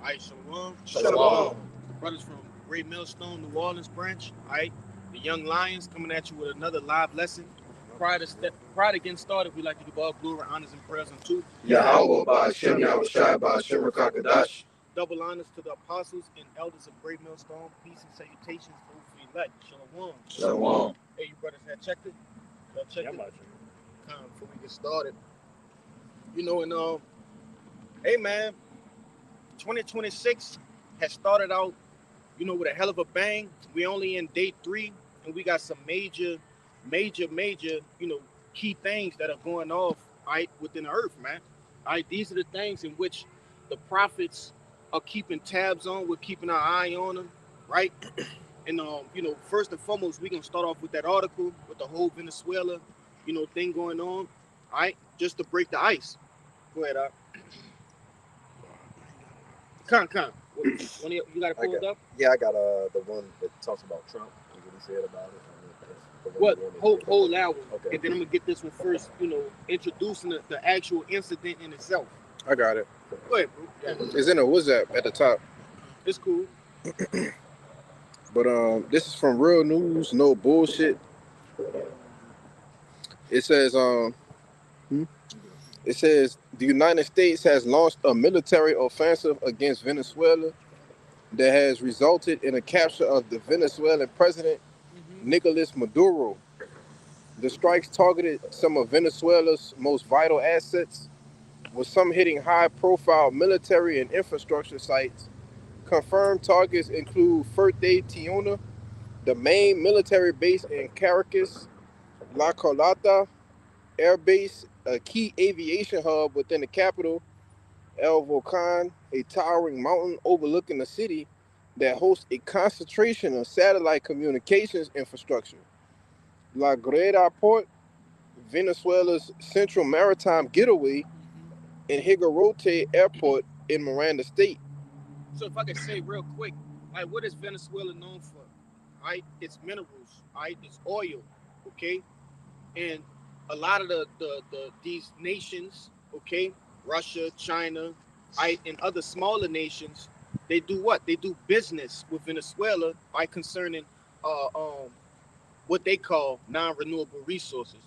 Alright, Shalom. Shalom. Brothers from Great Millstone, New Orleans branch. Alright. The Young Lions coming at you with another live lesson. Prior to getting started, we'd like to give all glory, honors, and prayers unto Yahweh Ba'Shem Yahushai Ba'Shem Rakakadash. double honors to the apostles and elders of Great Millstone. Peace and salutations to the elect. Shalom. Shalom. Hey, you brothers have checked it? Y'all checked it? Before we get started. Hey man, 2026 has started out, with a hell of a bang. We only in day 3, and we got some major, key things that are going off, right, within the earth, man. All right, these are the things in which the prophets are keeping tabs on. We're keeping our eye on them, right? And first and foremost, we're gonna start off with that article with the whole Venezuela, thing going on. All right, just to break the ice. Go ahead, Con. You got it pulled up? Yeah, I got the one that talks about Trump and what he said about it. What? Hold that one. Okay. And then I'm going to get this one first, introducing the actual incident in itself. I got it. Go ahead, bro. Yeah. It's in a WhatsApp at the top. It's cool. But this is from Real News, no bullshit. It says the United States has launched a military offensive against Venezuela that has resulted in the capture of the Venezuelan president, Nicolas Maduro. The strikes targeted some of Venezuela's most vital assets, with some hitting high-profile military and infrastructure sites. Confirmed targets include Fuerte Tiuna, the main military base in Caracas, La Carlota Air Base, a key aviation hub within the capital, El Volcan, a towering mountain overlooking the city that hosts a concentration of satellite communications infrastructure, La Guaira Port, Venezuela's central maritime getaway, and Higuerote Airport in Miranda State. So if I could say real quick, what is Venezuela known for? It's minerals, it's oil, okay? And a lot of these nations, okay, Russia, China, and other smaller nations, they do what? They do business with Venezuela concerning what they call non-renewable resources,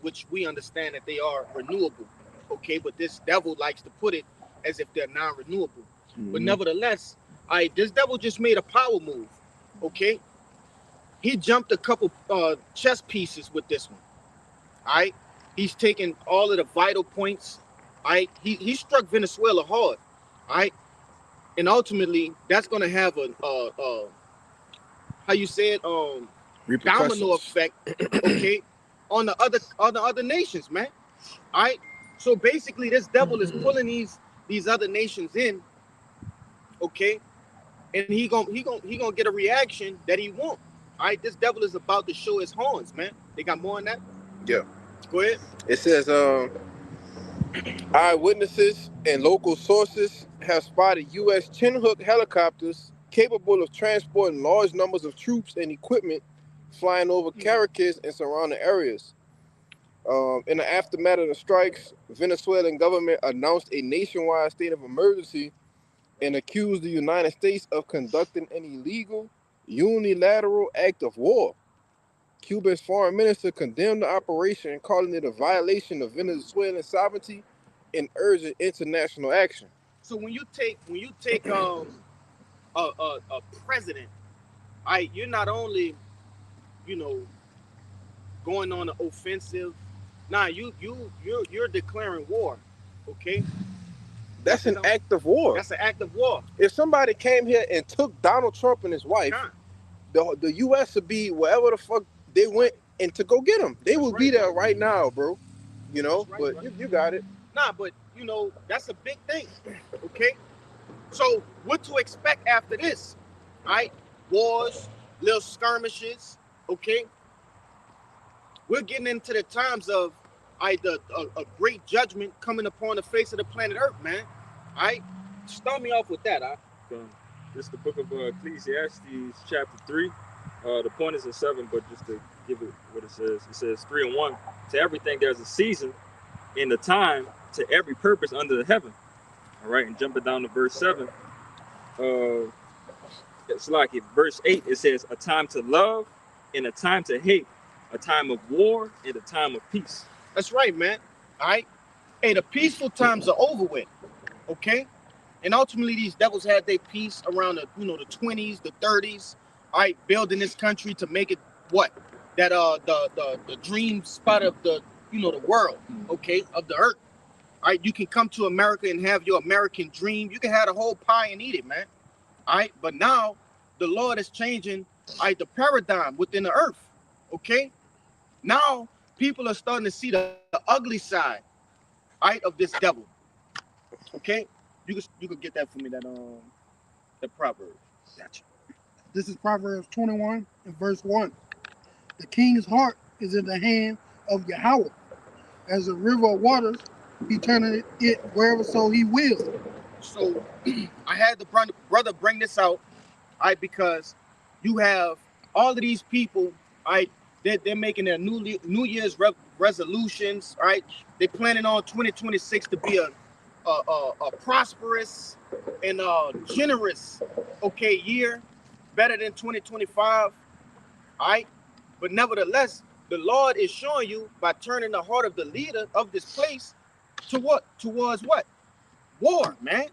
which we understand that they are renewable, okay, but this devil likes to put it as if they're non-renewable. But nevertheless, this devil just made a power move, okay? He jumped a couple chess pieces with this one, He's taken all of the vital points, He struck Venezuela hard, And ultimately, that's going to have a how you say it, domino effect, okay, on the other nations, man, So basically, this devil is pulling these other nations in, okay, and he gonna get a reaction that he won't. This devil is about to show his horns, man. They got more on that? Yeah. Go ahead. It says eyewitnesses and local sources have spotted U.S. Chinook helicopters capable of transporting large numbers of troops and equipment flying over Caracas and surrounding areas. In the aftermath of the strikes, Venezuelan government announced a nationwide state of emergency and accused the United States of conducting an illegal, unilateral act of war. Cuba's foreign minister condemned the operation, calling it a violation of Venezuelan sovereignty and urging international action. So when you take a president, you're not only, going on an offensive. Nah, you're declaring war, okay? That's an act of war. That's an act of war. If somebody came here and took Donald Trump and his wife, the U.S. would be wherever the fuck they went and to go get them. They will be there right now, bro. But you got it. Nah, but that's a big thing. Okay. So what to expect after this? Wars, little skirmishes. Okay. We're getting into the times of a great judgment coming upon the face of the planet Earth, man. Start me off with that, This is the book of Ecclesiastes, chapter 3. The point is in 7, but just to give it what it says 3 and 1. To everything there's a season and a time to every purpose under the heaven. All right, and jumping down to verse 7. it's like in verse 8, it says, a time to love and a time to hate, a time of war and a time of peace. That's right, man. All right. Hey, the peaceful times are over with. Okay. And ultimately, these devils had their peace around the, the 20s, the 30s. All right, building this country to make it what? That the dream spot of the the world, okay, of the earth. All right, you can come to America and have your American dream. You can have the whole pie and eat it, man. All right, but now the Lord is changing, all right, the paradigm within the earth. Okay, now people are starting to see the ugly side, all right, of this devil. Okay, you could get that for me, that the proverb. Gotcha. This is Proverbs 21 and verse 1. The king's heart is in the hand of Yahweh. As a river of waters, he turneth it wherever so he will. So I had the brother bring this out, because you have all of these people, they're making their New Year's resolutions, They're planning on 2026 to be a prosperous and generous, year, better than 2025, But nevertheless, the Lord is showing you by turning the heart of the leader of this place to what? Towards what? War, man.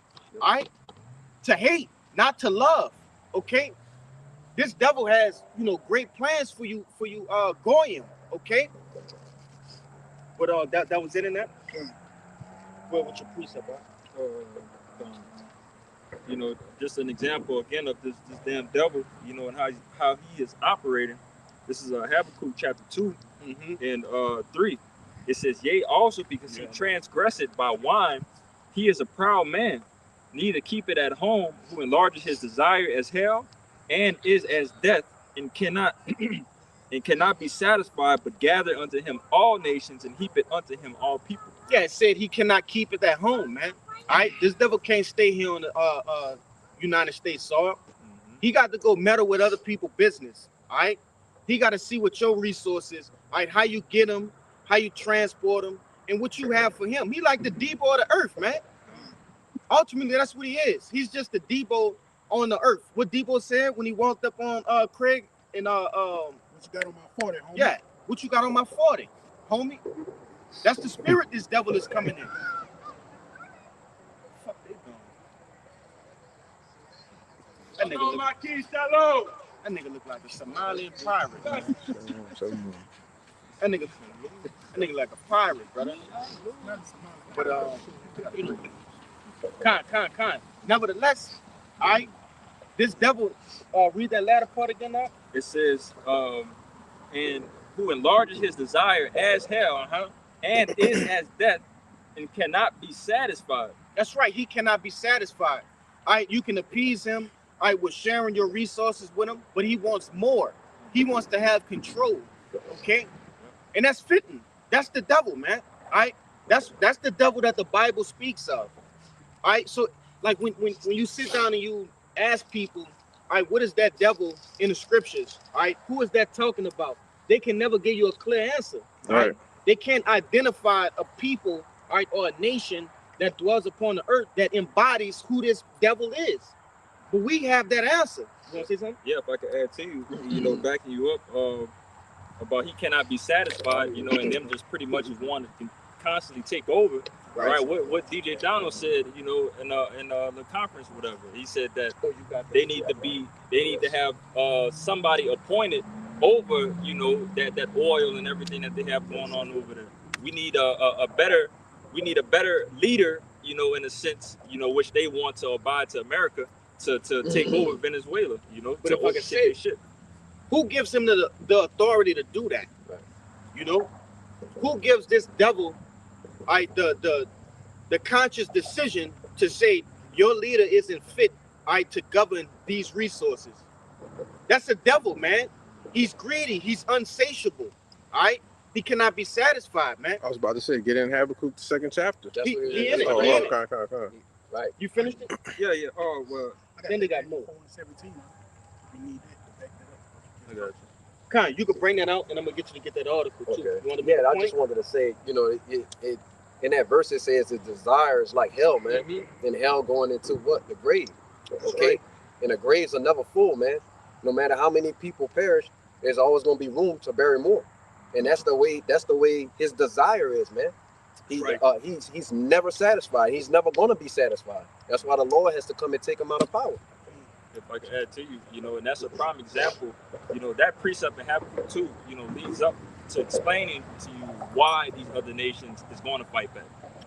To hate, not to love. Okay. This devil has, great plans for you, Goyim. Okay. But that was it in that. What's your precept, Just an example again of this damn devil, and how he is operating. This is Habakkuk chapter 2 and 3. It says, yea, also because he transgressed by wine, he is a proud man, neither keep it at home, who enlarges his desire as hell, and is as death, and cannot be satisfied, but gather unto him all nations, and heap it unto him all people. Yeah, it said he cannot keep it at home, man. This devil can't stay here on the United States soil. He got to go meddle with other people's business. He got to see what your resources, how you get them, how you transport them, and what you have for him. He like the Debo of the earth, man. Ultimately, that's what he is. He's just the Debo on the earth. What Debo said when he walked up on Craig and what you got on my 40, homie? Yeah, what you got on my 40, homie? That's the spirit this devil is coming in. Fuck they doing? That nigga look like a Somalian pirate, man. That nigga like a pirate, brother. But kind. Nevertheless, this devil, read that latter part again now. It says, and who enlarges his desire as hell, and is as death, and cannot be satisfied. That's right, he cannot be satisfied. You can appease him, with sharing your resources with him, but he wants more. He wants to have control, okay? And that's fitting. That's the devil, man. That's the devil that the Bible speaks of. So like when you sit down and you ask people, what is that devil in the scriptures? Who is that talking about? They can never give you a clear answer. Right. They can't identify a people, or a nation that dwells upon the earth that embodies who this devil is. But we have that answer. You want to say something? Yeah, if I could add to you, backing you up about he cannot be satisfied, and them just pretty much want to constantly take over. Right. What DJ Donald said, in the conference, whatever. He said that they need to have somebody appointed over, that oil and everything that they have going on over there. We need a better leader, in a sense, which they want to abide to America to take over Venezuela, But to if I can say, shit. Who gives him the authority to do that? Right. Who gives this devil the conscious decision to say your leader isn't fit to govern these resources? That's the devil, man. He's greedy, he's unsatiable. He cannot be satisfied, man. I was about to say, get in Habakkuk, the 2nd chapter. He in it. Okay. Right. You finished it? Yeah. Oh well. Then they got more. 17. We need that to back that up. I got you. Con, you could bring that out, and I'm gonna get you to get that article too. Okay. You want to make a I point? just wanted to say, it in that verse it says the desire is like hell, man. And hell going into what? The grave. Okay, right. and the graves are never full, man. No matter how many people perish, there's always gonna be room to bury more, and that's the way. That's the way his desire is, man. Right. He's never satisfied. He's never gonna be satisfied. That's why the Lord has to come and take him out of power. If I could add to you, and that's a prime example. That precept in Habakkuk 2, leads up to explaining to you why these other nations is going to fight back.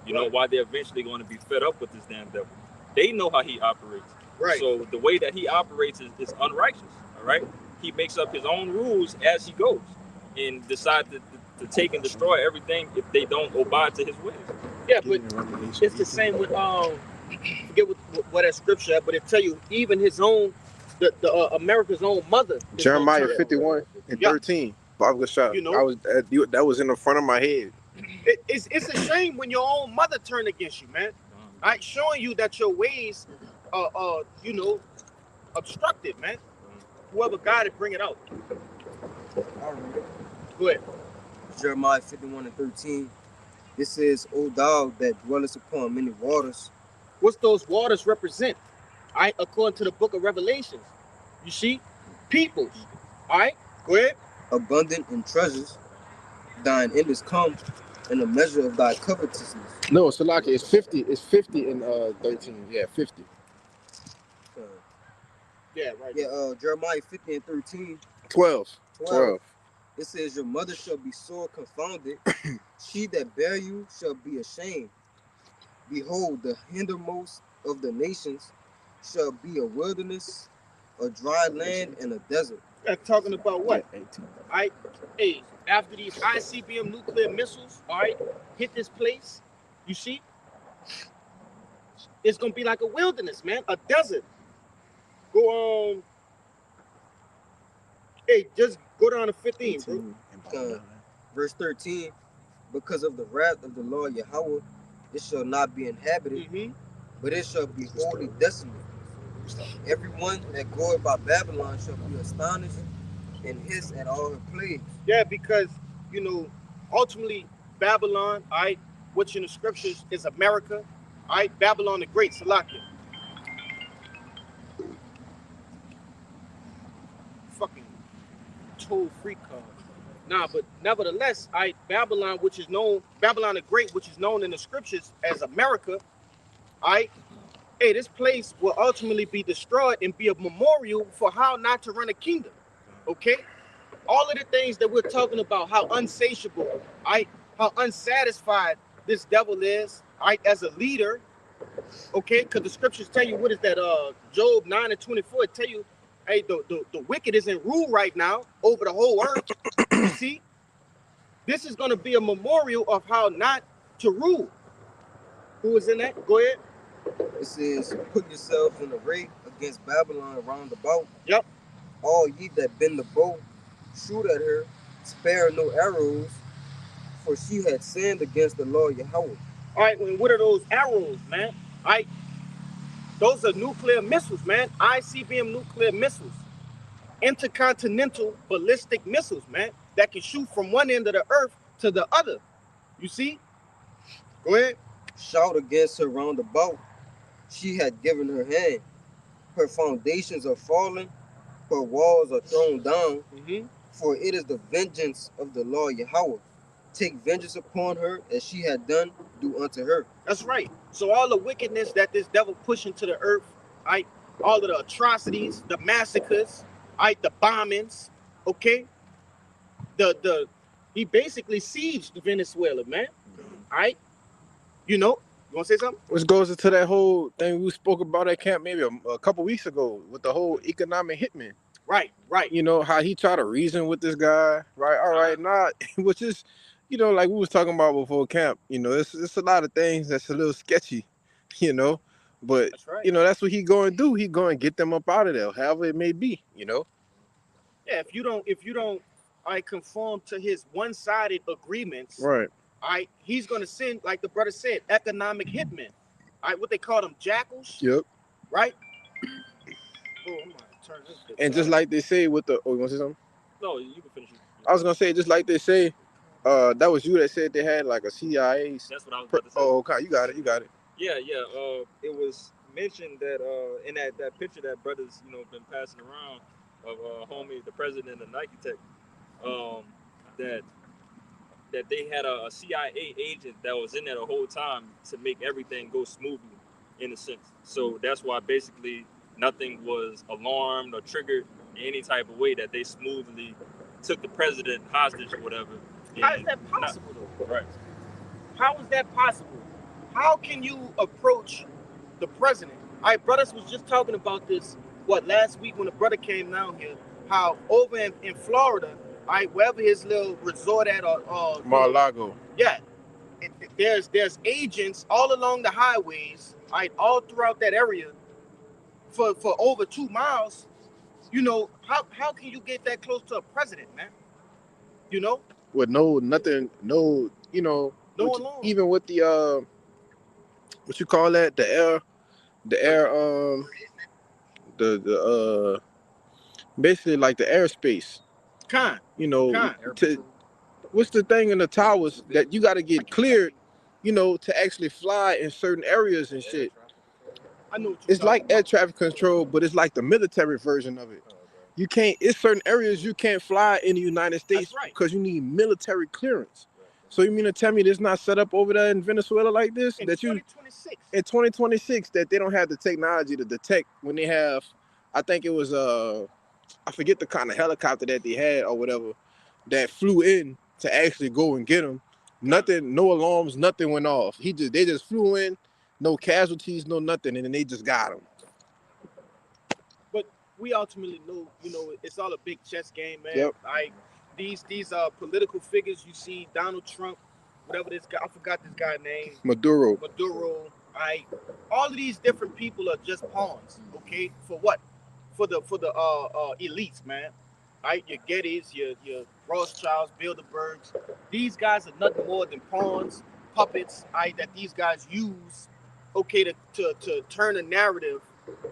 Why they're eventually going to be fed up with this damn devil. They know how he operates. Right. So the way that he operates is unrighteous. All right. He makes up his own rules as he goes, and decides to take and destroy everything if they don't abide to his ways. Yeah, but it's the same with forget what that scripture at, but it tell you even his own the America's own mother. Jeremiah 51 and 13. Bible shot. I was that was in the front of my head. It's a shame when your own mother turned against you, man. Right, showing you that your ways are obstructed, man. Whoever got it, bring it out. I'll read it. Go ahead. Jeremiah 51 and 13. It says, O thou that dwellest upon many waters. What's those waters represent? All right, according to the book of Revelations. You see? Peoples. All right, go ahead. Abundant in treasures, thine end is come, and the measure of thy covetousness. No, Salaki, it's 50. It's 50 in 13. Yeah, 50. Yeah, right. Yeah, Jeremiah 50 and 13. 12. It says, your mother shall be sore confounded. She that bare you shall be ashamed. Behold, the hindermost of the nations shall be a wilderness, a dry land, and a desert. That's talking about what? All right. Hey, after these ICBM nuclear missiles, all right, hit this place, you see, it's gonna be like a wilderness, man, a desert. Go on. Hey, just go down to 15, bro. Verse 13. Because of the wrath of the Lord Yahweh, it shall not be inhabited, but it shall be wholly desolate. Everyone that goeth by Babylon shall be astonished and hiss at all her plagues. Yeah, because ultimately Babylon, all right, which in the scriptures is America, all right, Babylon the Great, Salakia. Fucking toll free card. Nah, but nevertheless, all right, Babylon, Babylon the Great, which is known in the scriptures as America, all right, hey, this place will ultimately be destroyed and be a memorial for how not to run a kingdom. Okay? All of the things that we're talking about, how unsatiable, how unsatisfied this devil is, as a leader, okay? Because the scriptures tell you, what is that? Job 9 and 24, it tell you, hey, the wicked is in rule right now over the whole earth. You see? This is going to be a memorial of how not to rule. Who is in that? Go ahead. It says, put yourselves in array against Babylon round about. Yep. All ye that bend the bow, shoot at her, spare no arrows, for she had sinned against the Lord Yahweh. All right, well, what are those arrows, man? All right, those are nuclear missiles, man. ICBM nuclear missiles. Intercontinental ballistic missiles, man, that can shoot from one end of the earth to the other. You see? Go ahead. Shout against her round about. She had given her hand. Her foundations are fallen. Her walls are thrown down. For it is the vengeance of the Lord Yahweh. Take vengeance upon her as she had done, do unto her. That's right. So all the wickedness that this devil pushed into the earth, right? All of the atrocities, the massacres, right? The bombings, okay? He basically sieged Venezuela, man. All right? You want to say something? Which goes into that whole thing we spoke about at camp maybe a couple weeks ago with the whole economic hitman. Right. How he tried to reason with this guy, right? All right, not, which is, like we was talking about before camp, it's a lot of things that's a little sketchy, but, that's right. That's what he going to do. He going to get them up out of there, however it may be, Yeah, if you don't conform to his one-sided agreements, right? He's going to send, like the brother said, economic hitmen. What they call them, jackals. Yep. Right? Oh, I'm gonna turn this bit and just like they say with the, you want to say something? No, you can finish. I was going to say, just like they say, that was you that said they had like a CIA. That's what I was about to say. Oh, okay. You got it. Yeah. It was mentioned that in that picture that brothers been passing around of homie the president of Nike Tech, that they had a CIA agent that was in there the whole time to make everything go smoothly, in a sense. So that's why basically nothing was alarmed or triggered in any type of way, that they smoothly took the president hostage or whatever. How is that possible, though? Right. How is that possible? How can you approach the president? All right, brothers was just talking about this, last week when the brother came down here, how over in Florida, all right, wherever his little resort at, or Mar-a-Lago. yeah, there's agents all along the highways, all right, all throughout that area for over 2 miles. You know, how can you get that close to a president, man? You know? With nothing, No alarm. even with the what you call that, the basically like the airspace, Con. what's the thing in the towers that you got to get cleared, to actually fly in certain areas and shit. I know what you're It's like talking air about. traffic control, but it's like the military version of it. You can't, it's certain areas you can't fly in the United States That's right. because you need military clearance. So you mean to tell me this not set up over there in Venezuela like this? In That you 2026. in 2026 that they don't have the technology to detect when they have, I think it was I forget the kind of helicopter that they had or whatever that flew in to actually go and get them. Nothing, no alarms, nothing went off. They just flew in, no casualties, no nothing, and then they just got him. But we ultimately know, it's all a big chess game, man. Yep. Like these political figures you see, Donald Trump, whatever this guy, I forgot this guy's name, Maduro. all of these different people are just pawns, okay? For what? For the elites, man. Right? Your Gettys, your Rothschilds, Bilderbergs. These guys are nothing more than pawns, puppets, that these guys use, okay, to turn a narrative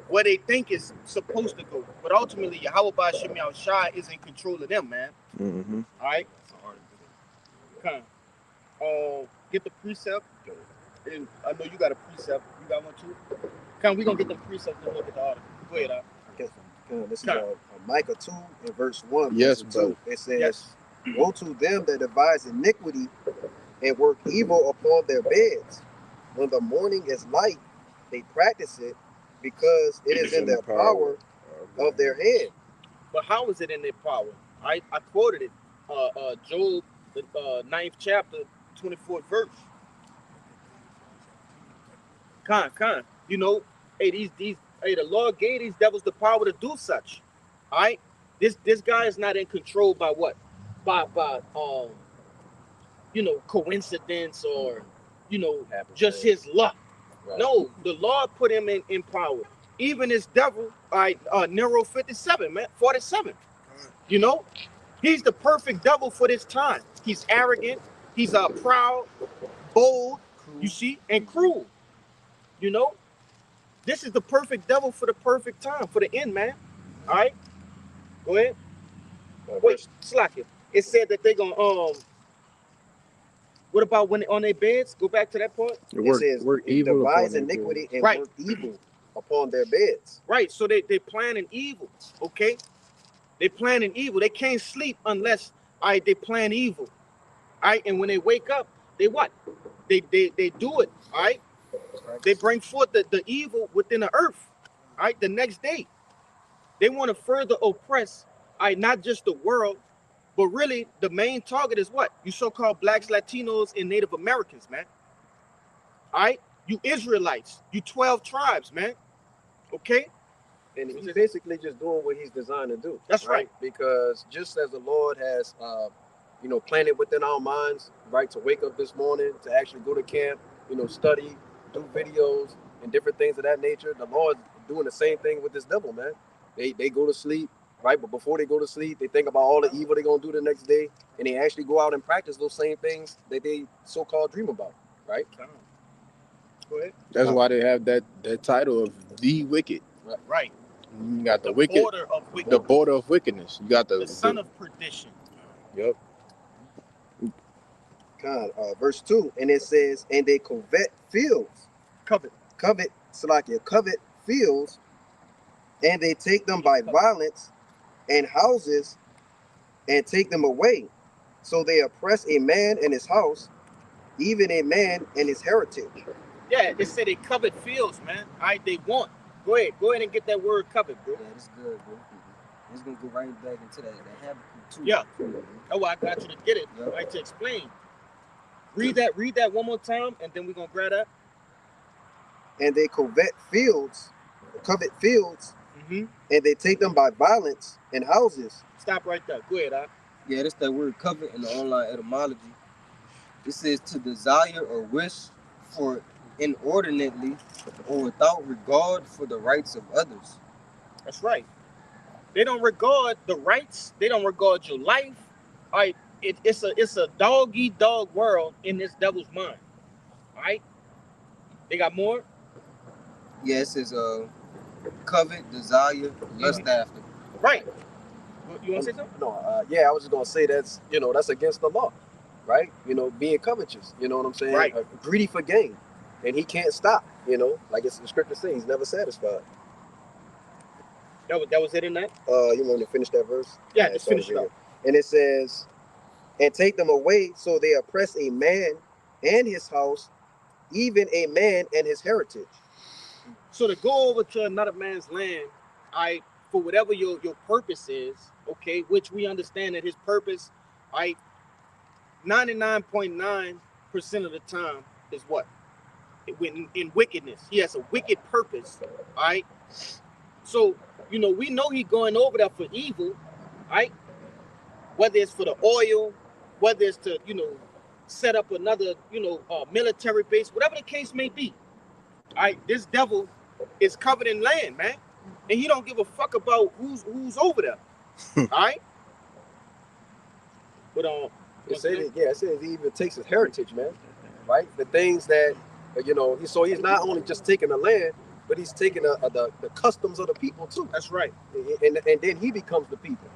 where they think is supposed to go. But ultimately, Yahweh Ba'Shem Yahushua is in control of them, man. Mm-hmm. All right? Come. Get the precept. And I know you got a precept. You got one too? Come, we're going to get the precept and look at the article. Go ahead, Al. This is Micah 2 and verse 1. Yes, verse brother. 2. It says, Yes. Woe to them that devise iniquity and work evil upon their beds. When the morning is light, they practice it, because it is in their power of their hand. But how is it in their power? I quoted it. Job, the 9th chapter, 24th verse. Con. The Lord gave these devils the power to do such. All right? This guy is not in control by what? By coincidence or, just his luck. Right. No, the Lord put him in power. Even this devil, Nero 57, man, 47. He's the perfect devil for this time. He's arrogant. He's proud, bold, you see, and cruel. This is the perfect devil for the perfect time, for the end, man. All right? Go ahead. Wait, slack it. It said that they're going to, what about when on their beds? Go back to that part. It says, work evil devise upon their iniquity and Right. work evil upon their beds. Right, so they planning evil, okay? They planning evil. They can't sleep unless they plan evil. All right, and when they wake up, they what? They do it, all right? They bring forth the evil within the earth, all right, the next day. They want to further oppress, not just the world, but really the main target is what? You so-called blacks, Latinos, and Native Americans, man. All right? You Israelites, you 12 tribes, man. Okay? And he's basically just doing what he's designed to do. That's right. Because just as the Lord has, planted within our minds, right, to wake up this morning, to actually go to camp, study, do videos, and different things of that nature, the Lord's doing the same thing with this devil, man. They go to sleep, right? But before they go to sleep, they think about all the evil they're going to do the next day, and they actually go out and practice those same things that they so-called dream about, right? Go ahead. That's why they have that title of the wicked. Right. You got the wicked, Border of wickedness. the border of wickedness. You got The son of perdition. Yep. Verse 2, and it says, and they covet fields, Covet. Salakia, covet fields, and they take them by violence, and houses, and take them away. So they oppress a man and his house, even a man and his heritage. Yeah, they say they covered fields, man. All right, they want. Go ahead and get that word covered, bro. Yeah, that's good, bro. It's gonna go right back into that Habakkuk too. Yeah. Oh, I got you to get it. Yep. Right, to explain. Read that one more time, and then we're gonna grab that. And they covet fields, Mm-hmm. and they take them by violence, and houses. Stop right there. Go ahead, Al. Yeah, that's that word covet in the online etymology. It says to desire or wish for inordinately or without regard for the rights of others. That's right. They don't regard the rights. They don't regard your life. All right. It's a dog-eat-dog world in this devil's mind. All right. They got more. Yeah, it says covet, desire, lust after. Right. You want to say something? No, yeah, I was just gonna say that's that's against the law, right? Being covetous. You know what I'm saying? Right. Greedy for gain, and he can't stop. Like it's the scripture says, he's never satisfied. That was it in that? You want to finish that verse? Yeah, just finish it up. And it says, and take them away, so they oppress a man and his house, even a man and his heritage. So to go over to another man's land, for whatever your purpose is, okay, which we understand that his purpose, 99.9% of the time is what? In wickedness. He has a wicked purpose, all right? So, we know he's going over there for evil, right? Whether it's for the oil, whether it's to, set up another, military base, whatever the case may be. All right, this devil is covered in land, man. And he don't give a fuck about who's over there. All right? But It says he even takes his heritage, man. Right? The things that so he's not only just taking the land, but he's taking the customs of the people too. That's right. And then he becomes the people.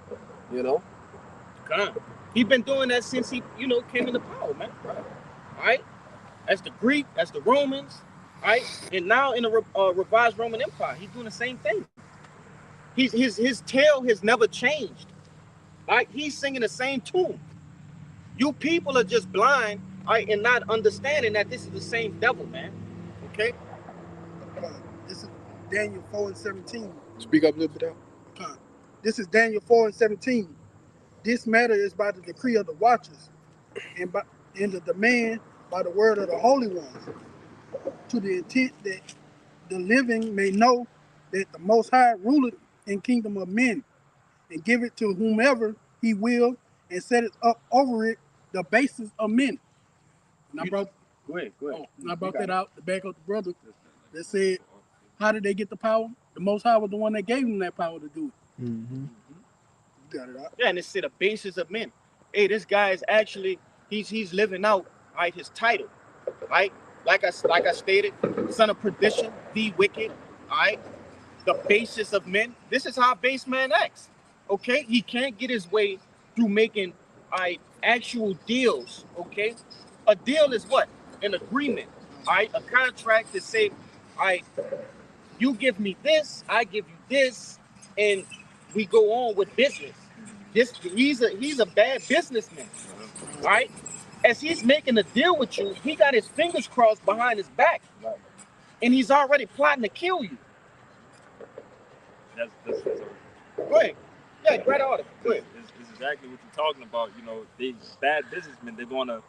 God. He been doing that since he, came into power, man. Right. All right? That's the Greek, that's the Romans, all right? And now in the revised Roman Empire, he's doing the same thing. His tail has never changed. All right? He's singing the same tune. You people are just blind, all right, and not understanding that this is the same devil, man. Okay? This is Daniel 4:17. Speak up a little bit out. This is Daniel 4:17. This matter is by the decree of the watchers, and the demand by the word of the holy ones, to the intent that the living may know that the Most High ruleth in kingdom of men, and give it to whomever he will, and set it up over it the basis of men. And I brought that out to back up the brother that said, how did they get the power? The Most High was the one that gave them that power to do it. Mm-hmm. Got it out. Yeah, and it's the basis of men. Hey, this guy is actually he's living out his title, right? Like I stated, son of perdition, the wicked, all right? The basis of men. This is how a base man acts. Okay, he can't get his way through making actual deals. Okay, a deal is what? An agreement. All right, a contract to say, all right, you give me this, I give you this, and we go on with business. He's a bad businessman, all right? As he's making a deal with you, he got his fingers crossed behind his back, and he's already plotting to kill you. That's Go ahead. Yeah, great order. Go ahead. It's exactly what you're talking about. These bad businessmen, they're gonna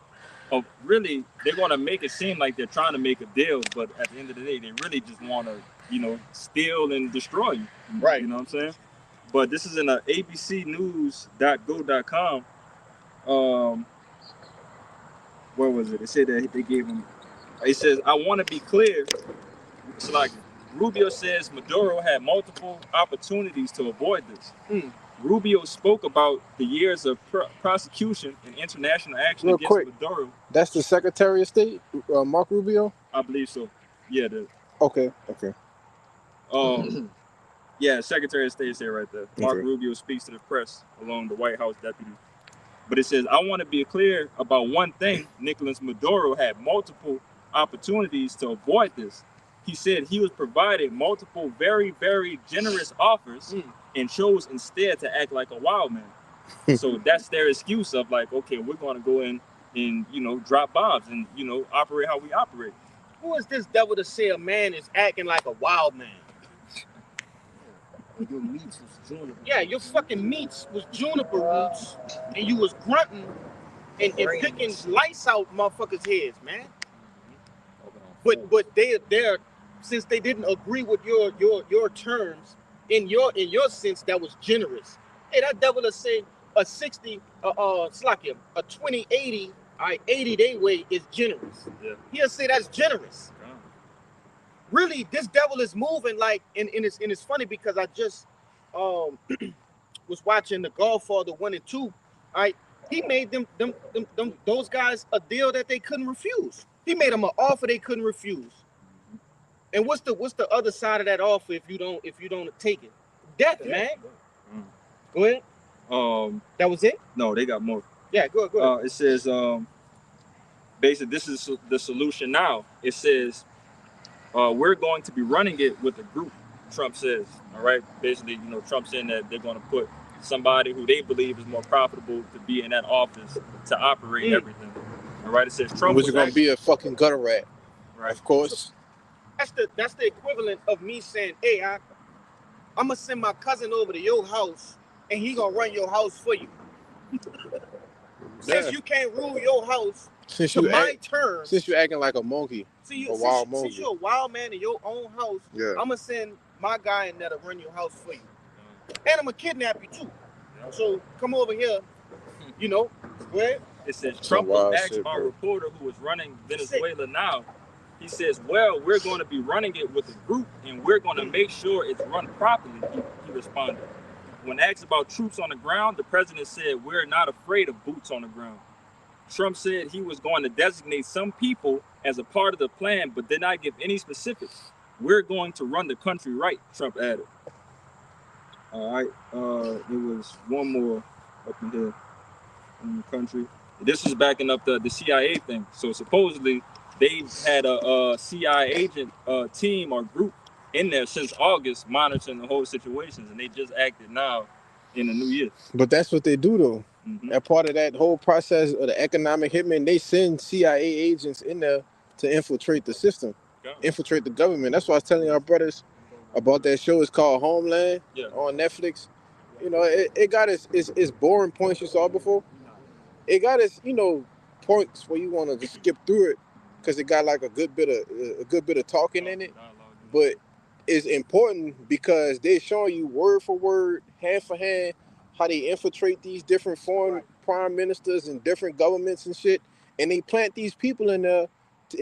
make it seem like they're trying to make a deal, but at the end of the day, they really just want to, steal and destroy you. Right. You know what I'm saying? But this is in abcnews.go.com. Where was it? It said that they gave him. It says, I want to be clear. It's like Rubio says Maduro had multiple opportunities to avoid this. Rubio spoke about the years of prosecution and international action Real against quick. Maduro. That's the Secretary of State, Mark Rubio? I believe so. Yeah. Okay. Yeah, Secretary of State said right there. Mark Okay. Rubio speaks to the press along the White House deputy. But it says, I want to be clear about one thing. Nicolas Maduro had multiple opportunities to avoid this. he said he was provided multiple very, very generous offers and chose instead to act like a wild man. So that's their excuse of like, okay, we're going to go in and, you know, drop bombs and, you know, operate how we operate. Who is this devil to say a man is acting like a wild man? Your meats was juniper. Yeah, your fucking meats was juniper roots, and you was grunting and picking lights out motherfuckers' heads, man. But they're since they didn't agree with your terms, in your sense, that was generous. Hey, that devil to say a 60 Slakia, a 20-80, 80-day way is generous. Yeah. He'll say that's generous. Really, this devil is moving like, and it's funny because I just was watching The Godfather 1 and 2. All right, he made those guys a deal that they couldn't refuse. He made them an offer they couldn't refuse. And what's the other side of that offer if you don't take it? Death, man. Go ahead. That was it? No, they got more. Yeah, go ahead. It says, basically, this is the solution now. It says, we're going to be running it with a group, Trump says. All right. Basically, you know, Trump saying that they're going to put somebody who they believe is more profitable to be in that office to operate everything. All right. It says Trump was going to be a fucking gutter rat. Right. Of course. That's the equivalent of me saying, hey, I'm gonna send my cousin over to your house and he gonna run your house for you. Since you can't rule your house to my terms. Since you're acting like a monkey. Since you're a wild man in your own house, yeah. I'm gonna send my guy in there to run your house for you. And I'm gonna kidnap you too. So come over here, you know, where it says Trump was asked by a reporter who was running Venezuela now. He says, well, we're going to be running it with a group and we're going to make sure it's run properly, he responded. When asked about troops on the ground, the president said, we're not afraid of boots on the ground. Trump said he was going to designate some people as a part of the plan, but did not give any specifics. We're going to run the country right, Trump added. All right, there was one more up in here in the country. This was backing up the CIA thing. So supposedly, they had a CIA agent team or group in there since August monitoring the whole situations, and they just acted now in the new year. But that's what they do, though. Mm-hmm. And part of that whole process of the economic hitman, they send CIA agents in there to infiltrate the system, infiltrate the government. That's why I was telling our brothers about that show. It's called Homeland on Netflix. You know, it got its boring points you saw before. It got its, you know, points where you want to just skip through it, because it got like a good bit of talking in it, but it's important because they're showing you word for word, hand for hand, how they infiltrate these different foreign prime ministers and different governments and shit, and they plant these people in there,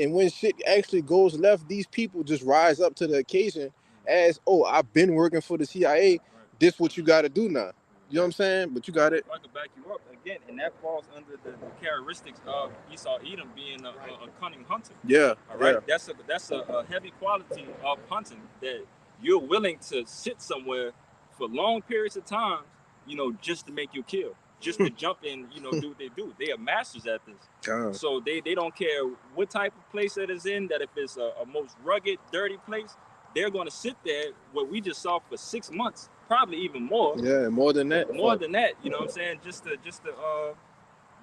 and when shit actually goes left, these people just rise up to the occasion as, oh, I've been working for the CIA, this what you got to do now. You know what I'm saying? But you got it. I can back you up again, and that falls under the characteristics of Esau Edom being a cunning hunter. Yeah. All right. Yeah. That's a heavy quality of hunting, that you're willing to sit somewhere for long periods of time, you know, just to make you kill, just to jump in, you know, do what they do. They are masters at this. God. So they don't care what type of place that is in. That if it's a most rugged, dirty place, they're going to sit there. What we just saw for 6 months. Probably even more. Yeah, more than that. More than that, you know what I'm saying? Just to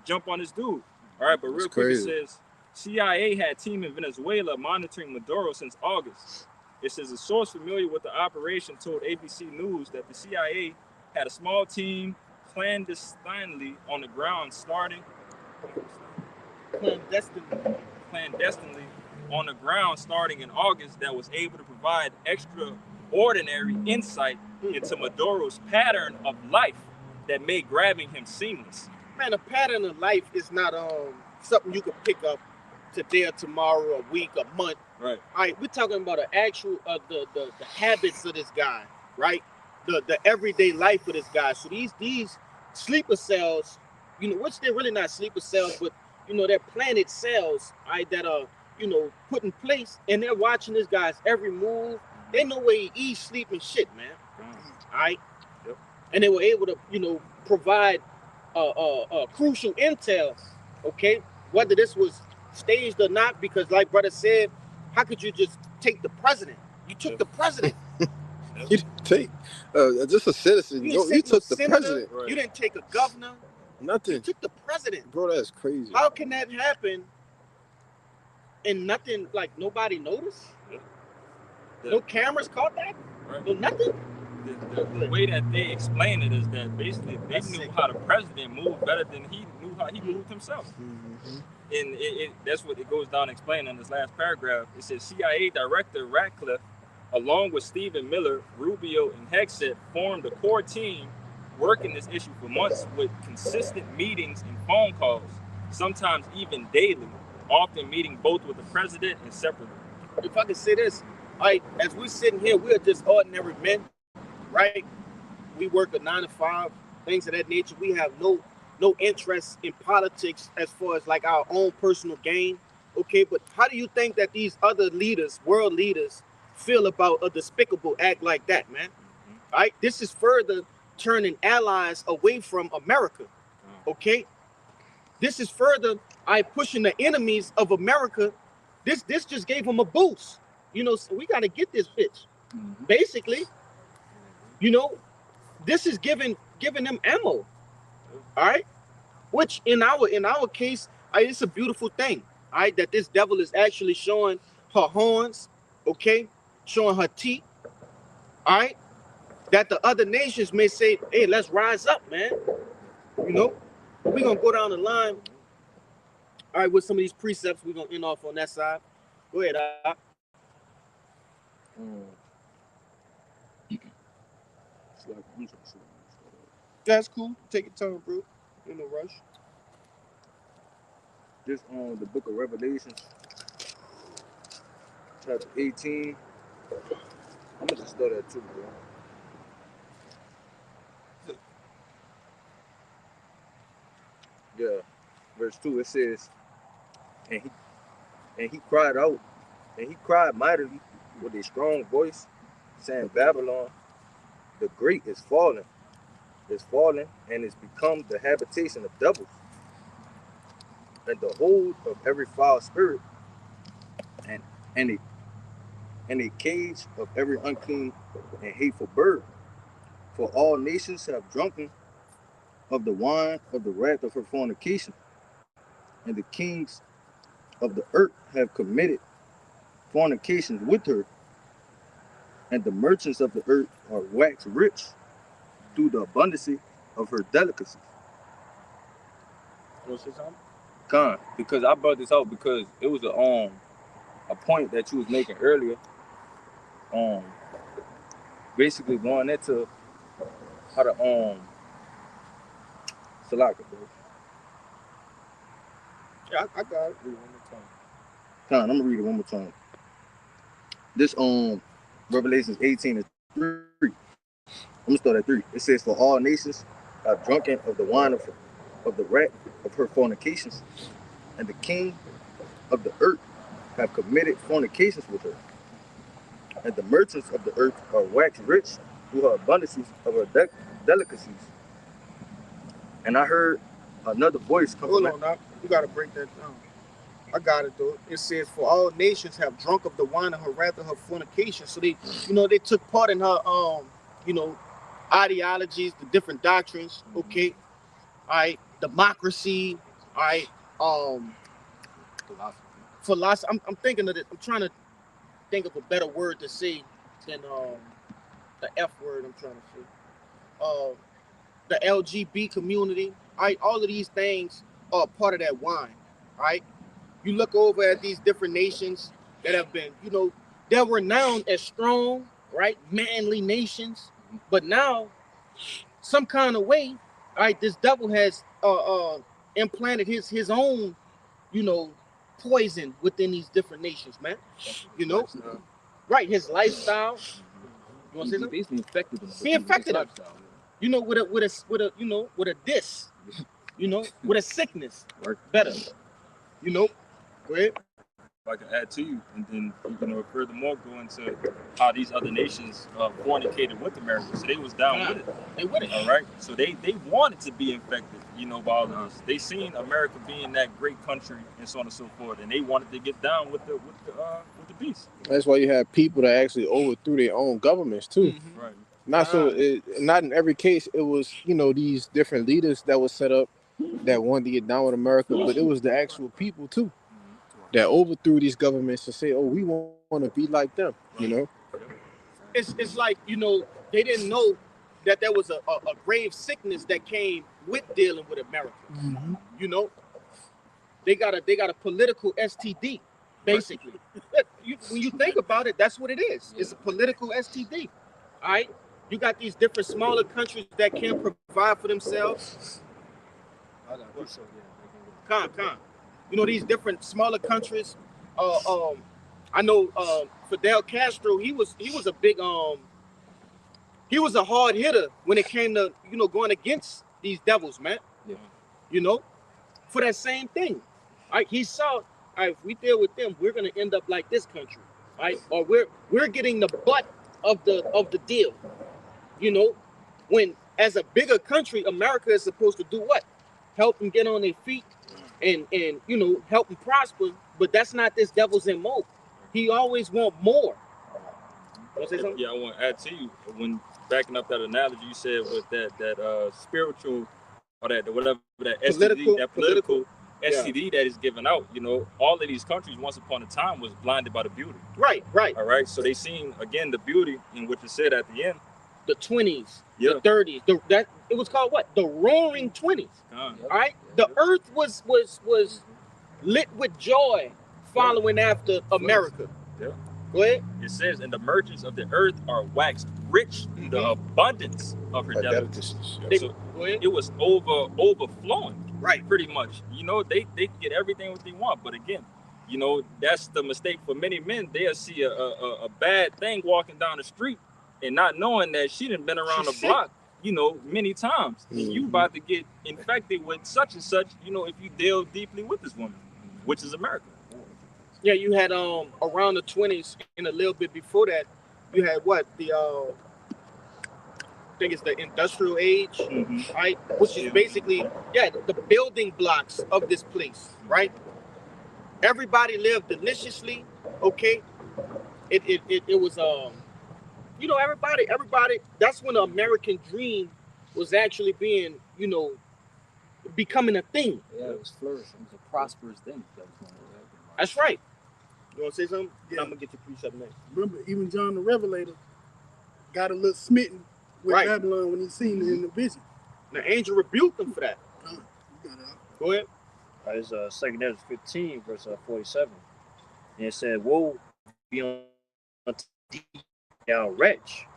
jump on this dude. All right, but real quick, it says CIA had team in Venezuela monitoring Maduro since August. It says a source familiar with the operation told ABC News that the CIA had a small team clandestinely on the ground clandestinely on the ground starting in August that was able to provide extraordinary insight into Maduro's pattern of life that made grabbing him seamless. Man, a pattern of life is not something you can pick up today or tomorrow, a week, a month. Right. All right, we're talking about an actual the habits of this guy, right? The everyday life of this guy. So these sleeper cells, you know, which they're really not sleeper cells, but you know, they're planted cells, right, that are, you know, put in place, and they're watching this guy's every move. They know where he eats, sleep, and shit, man. All right. Yep. And they were able to, you know, provide crucial intel, okay, whether this was staged or not, because like brother said, How could you just take the president? You took the president. You didn't take just a citizen. You You, didn't you take no took the senator. president. Right. You didn't take a governor. You Nothing, took the president. bro. That's crazy. How can that happen? And nothing, like nobody noticed. The- No cameras caught that. Right. No nothing. The way that they explain it is that basically they That's knew sick. how the president moved better than he knew how he moved himself. Mhm. And that's what it goes down explaining in this last paragraph. It says CIA Director Ratcliffe, along with Stephen Miller, Rubio, and Hegseth, formed a core team working this issue for months with consistent meetings and phone calls, sometimes even daily, often meeting both with the president and separately. If I could say this, like as we're sitting here, we're just ordinary men, right? We work a 9 to 5, things of that nature. We have no interest in politics as far as like our own personal gain. Okay, but how do you think that these other leaders, world leaders, feel about a despicable act like that, man? Right? This is further turning allies away from America. Okay? This is further pushing the enemies of America. This just gave them a boost. You know, so we got to get this bitch. Basically, you know, this is giving them ammo. All right? Which in our case, it's a beautiful thing. All right, that this devil is actually showing her horns, okay? Showing her teeth. All right? That the other nations may say, hey, let's rise up, man. You know, we're gonna go down the line. All right, with some of these precepts, we're gonna end off on that side. Go ahead, That's cool. Take your time, bro. In no rush. This on the book of Revelation, chapter 18. I'm gonna just start that too, bro. Yeah, verse 2, it says, and he cried out, and he cried mightily with a strong voice, saying, Babylon, the great is fallen, and is become the habitation of devils, and the hold of every foul spirit, and a cage of every unclean and hateful bird. For all nations have drunken of the wine of the wrath of her fornication, and the kings of the earth have committed fornications with her, and the merchants of the earth are waxed rich through the abundance of her delicacies. Want to say something? Con, because I brought this out because it was a point that you was making earlier. Basically going into how to Salaka, bro. Yeah, I got it. Con, I'm gonna read it one more time. This Revelations 18 and 3. I'm gonna start at 3. It says, for all nations are drunken of the wine of the wrath of her fornications, and the king of the earth have committed fornications with her, and the merchants of the earth are waxed rich through her abundances of her delicacies. And I heard another voice come Hold from on, now. You gotta break that down. I got it though. It says, for all nations have drunk of the wine of her wrath of her fornication. So they, they took part in her ideologies, the different doctrines, okay? All right, democracy, all right, philosophy. I'm thinking of it. I'm trying to think of a better word to say than the F word I'm trying to say. The LGBT community, all right, all of these things are part of that wine, right? You look over at these different nations that have been, they're renowned as strong, right, manly nations, but now, some kind of way, all right, this devil has implanted his own, poison within these different nations, man. Right? His lifestyle. You want to say something? Basically infected them. He infected them. With a diss, with a sickness. Better. Go ahead. If I can add to you, and then furthermore go into how these other nations fornicated with America. So they was down with it. They with it. All right. So they wanted to be infected, by all of this. They seen America being that great country and so on and so forth, and they wanted to get down with the peace. That's why you have people that actually overthrew their own governments too. Mhm. Right. Not in every case. It was these different leaders that was set up that wanted to get down with America, but it was the actual people too that overthrew these governments and say, "Oh, we want to be like them." It's like they didn't know that there was a grave sickness that came with dealing with America. You know, they got a political STD, basically. When you think about it, that's what it is. It's a political STD. All right, you got these different smaller countries that can't provide for themselves. These different smaller countries. I know Fidel Castro. He was a big he was a hard hitter when it came to going against these devils, man. Yeah. For that same thing. Right? He saw, all right, if we deal with them, we're gonna end up like this country, right? Or we're getting the butt of the deal. When as a bigger country, America is supposed to do what? Help them get on their feet and help them prosper. But that's not this devil's MO. He always want more. You want to say something? Yeah, I want to add to you when backing up that analogy you said with that spiritual or that whatever that political STD that is given out. All of these countries once upon a time was blinded by the beauty. Right. All right, so they seen again the beauty in what you said at the end. The 20s, Yeah. the 30s, it was called what? The Roaring 20s. All right, the earth was lit with joy, following after America. Yeah. Go ahead. It says, and the merchants of the earth are waxed rich through the abundance of her delicacies. So Go ahead. it was overflowing. Right. Pretty much. They get everything what they want, but again, that's the mistake for many men. They'll see a bad thing walking down the street and not knowing that she done been around the block, many times. And you about to get infected with such and such, if you deal deeply with this woman, which is America. Yeah, you had around the 20s and a little bit before that, you had what? The I think it's the industrial age, right? Which is basically, the building blocks of this place, right? Everybody lived deliciously, okay? It was everybody, that's when the American dream was actually being, becoming a thing. Yeah, it was flourishing. It was a prosperous thing. That's right. You want to say something? Yeah. I'm going to get your precept next. Remember, even John the Revelator got a little smitten with Right. Babylon when he seen it in the vision. The angel rebuked them for that. You got it out. Go ahead. It's 2 Ezra 15, verse 47. And it said, "Woe be unto thee, thou wretch,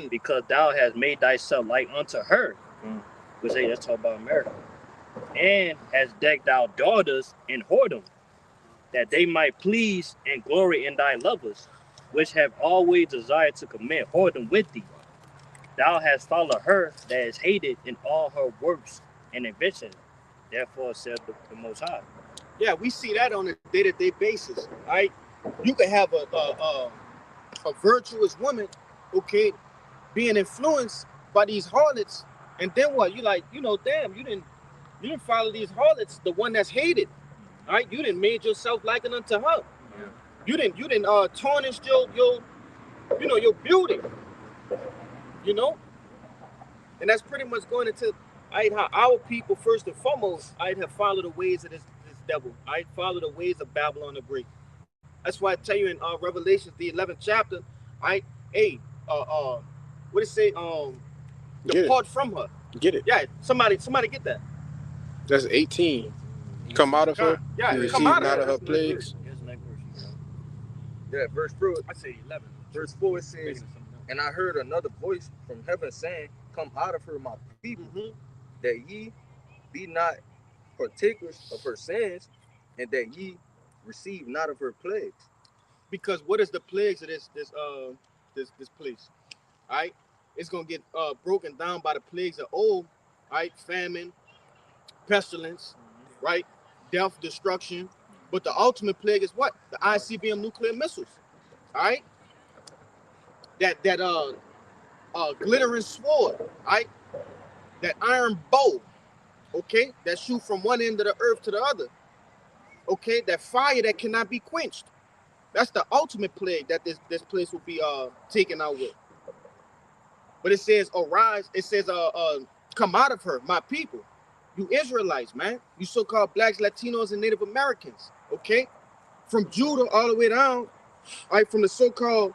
because thou hast made thyself like unto her." Which that's talking about America. "And hast decked thy daughters in whoredom, that they might please and glory in thy lovers, which have always desired to commit whoredom with thee. Thou hast followed her that is hated in all her works and inventions. Therefore said the Most High." Yeah, we see that on a day-to-day basis, right? You could have a virtuous woman, okay, being influenced by these harlots, and then what? You like, damn, you didn't follow these harlots, the one that's hated, right? You didn't made yourself likened unto her. You didn't tarnish your beauty, and that's pretty much going into how our people first and foremost have followed the ways of this devil. Follow the ways of Babylon the Great. That's why I tell you in Revelations, the 11th chapter, what it say? Depart from her. Get it? Yeah, somebody get that. That's 18. Come out of her. Yeah, You come receive out not of of her. her plagues. Here's the next verse. Yeah, verse 4. I say 11. Verse 4 it says, "And I heard another voice from heaven saying, Come out of her, my people, that ye be not partakers of her sins, and that ye receive not of her plagues." Because what is the plagues of this place? All right, it's gonna get broken down by the plagues of old. All right, famine, pestilence, right, death, destruction. But the ultimate plague is what? The ICBM nuclear missiles. All right, that glittering sword. All right, that iron bow. Okay, that shoot from one end of the earth to the other. Okay, that fire that cannot be quenched. That's the ultimate plague that this place will be taken out with. But it says arise. It says come out of her, my people, you Israelites, man. You so-called blacks, Latinos, and Native Americans. Okay, from Judah all the way down, all right, from the so-called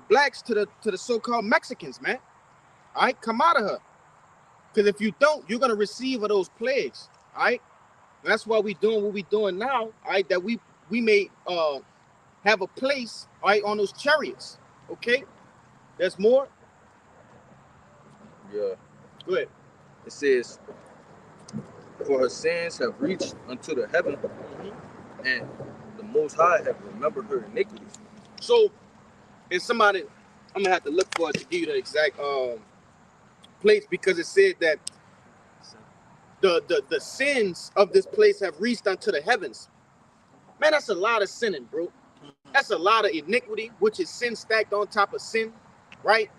blacks to the so-called Mexicans, man. All right, come out of her. Because if you don't, you're gonna receive of those plagues. All right, and that's why we doing what we doing now. All right, that we may have a place, all right, on those chariots. Okay, there's more. Yeah. Go ahead. It says, for her sins have reached unto the heaven, and the Most High have remembered her iniquities. So, and somebody, I'm gonna have to look for it to give you the exact place, because it said that the sins of this place have reached unto the heavens. Man, that's a lot of sinning, bro. That's a lot of iniquity, which is sin stacked on top of sin, right?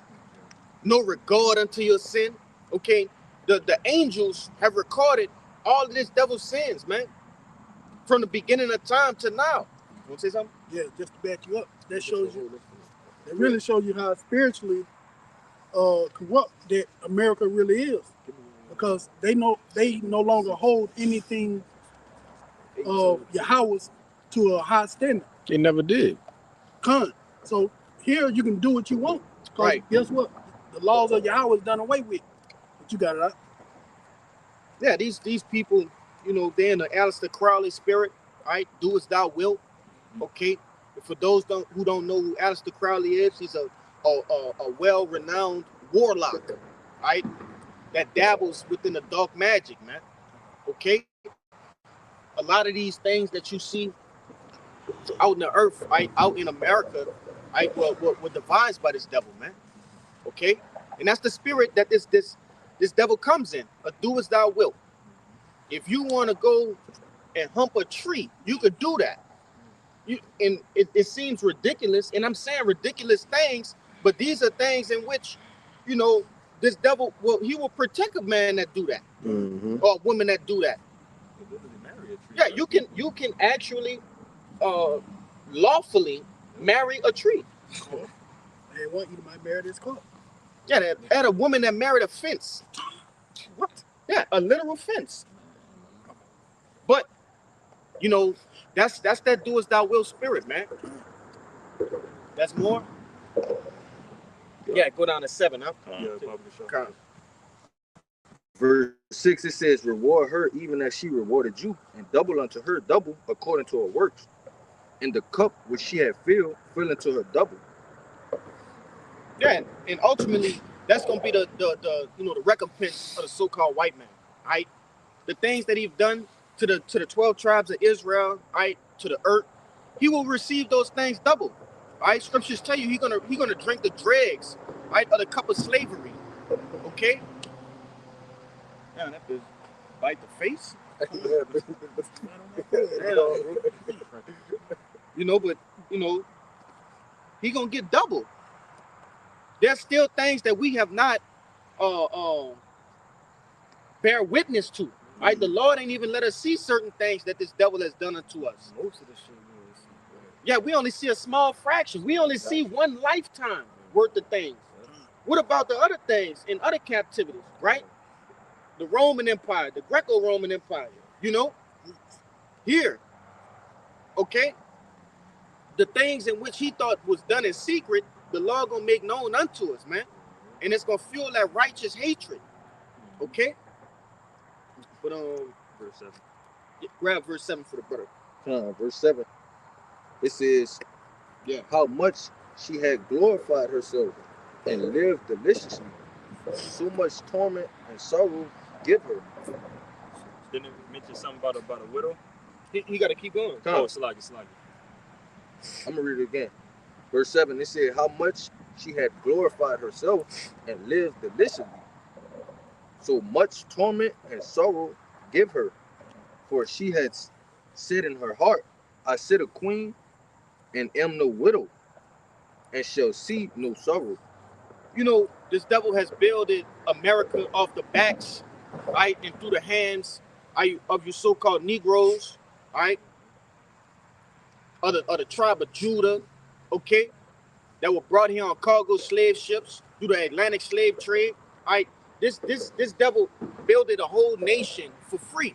No regard unto your sin. Okay, the angels have recorded all of this devil's sins, man, from the beginning of time to now. You want to say something? Yeah, just to back you up, that shows you. That really shows you how spiritually corrupt that America really is, because they no longer hold anything of Yahweh's to a high standard. They never did. So here you can do what you want. Right. Guess what? The laws of Yahweh is done away with. But you got it out. Yeah, these people, you know, they're in the Aleister Crowley spirit, right? Do as thou wilt. Okay. For those who don't know who Aleister Crowley is, he's a well-renowned warlock, right? That dabbles within the dark magic, man. Okay. A lot of these things that you see out in the earth, right, out in America, right, were devised by this devil, man. Okay, and that's the spirit that this devil comes in. Do as thou wilt. If you want to go and hump a tree, you could do that. And it seems ridiculous, and I'm saying ridiculous things, but these are things in which, you know, this devil he will protect a man that do that, or a woman that do that. Yeah, you can actually lawfully marry a tree. They want you to might marry this car. Yeah, they had a woman that married a fence. What? Yeah, a literal fence. But you know, that's that do as thou will spirit, man. That's more. Yeah, go down to 7, huh? Okay. Verse 6, it says, reward her even as she rewarded you, and double unto her double according to her works. And the cup which she had filled, fill into her double. Yeah, and ultimately, that's gonna be the you know, the recompense of the so-called white man, right? The things that he's done to the 12 tribes of Israel, right, to the earth, he will receive those things double. Right? Scriptures tell you he's gonna drink the dregs, right, of the cup of slavery. Okay? Yeah, that bitch bite the face. You know, but you know, he gonna get double. There's still things that we have not bear witness to. Right? The Lord ain't even let us see certain things that this devil has done unto us. Most of the shit we see. Yeah, we only see a small fraction. We only see one lifetime worth of things. What about the other things in other captivities, right? The Roman Empire, the Greco-Roman Empire, you know? Here, okay? The things in which he thought was done in secret, the Lord gonna make known unto us, man. And it's gonna fuel that righteous hatred, okay? But Verse 7. grab verse 7 for the brother. Verse 7. It says, Yeah. how much she had glorified herself and lived deliciously. So much torment and sorrow give her. Didn't it mention something about a widow? He got to keep going. Oh, Slagi. I'm going to read it again. Verse 7, it said, how much she had glorified herself and lived deliciously. So much torment and sorrow give her. For she had said in her heart, I sit a queen and am no widow, and shall see no sorrow. You know, this devil has builded America off the backs, right, and through the hands of your so-called Negroes, right? of the tribe of Judah, okay, that were brought here on cargo slave ships through the Atlantic slave trade. All right, this devil builded a whole nation for free.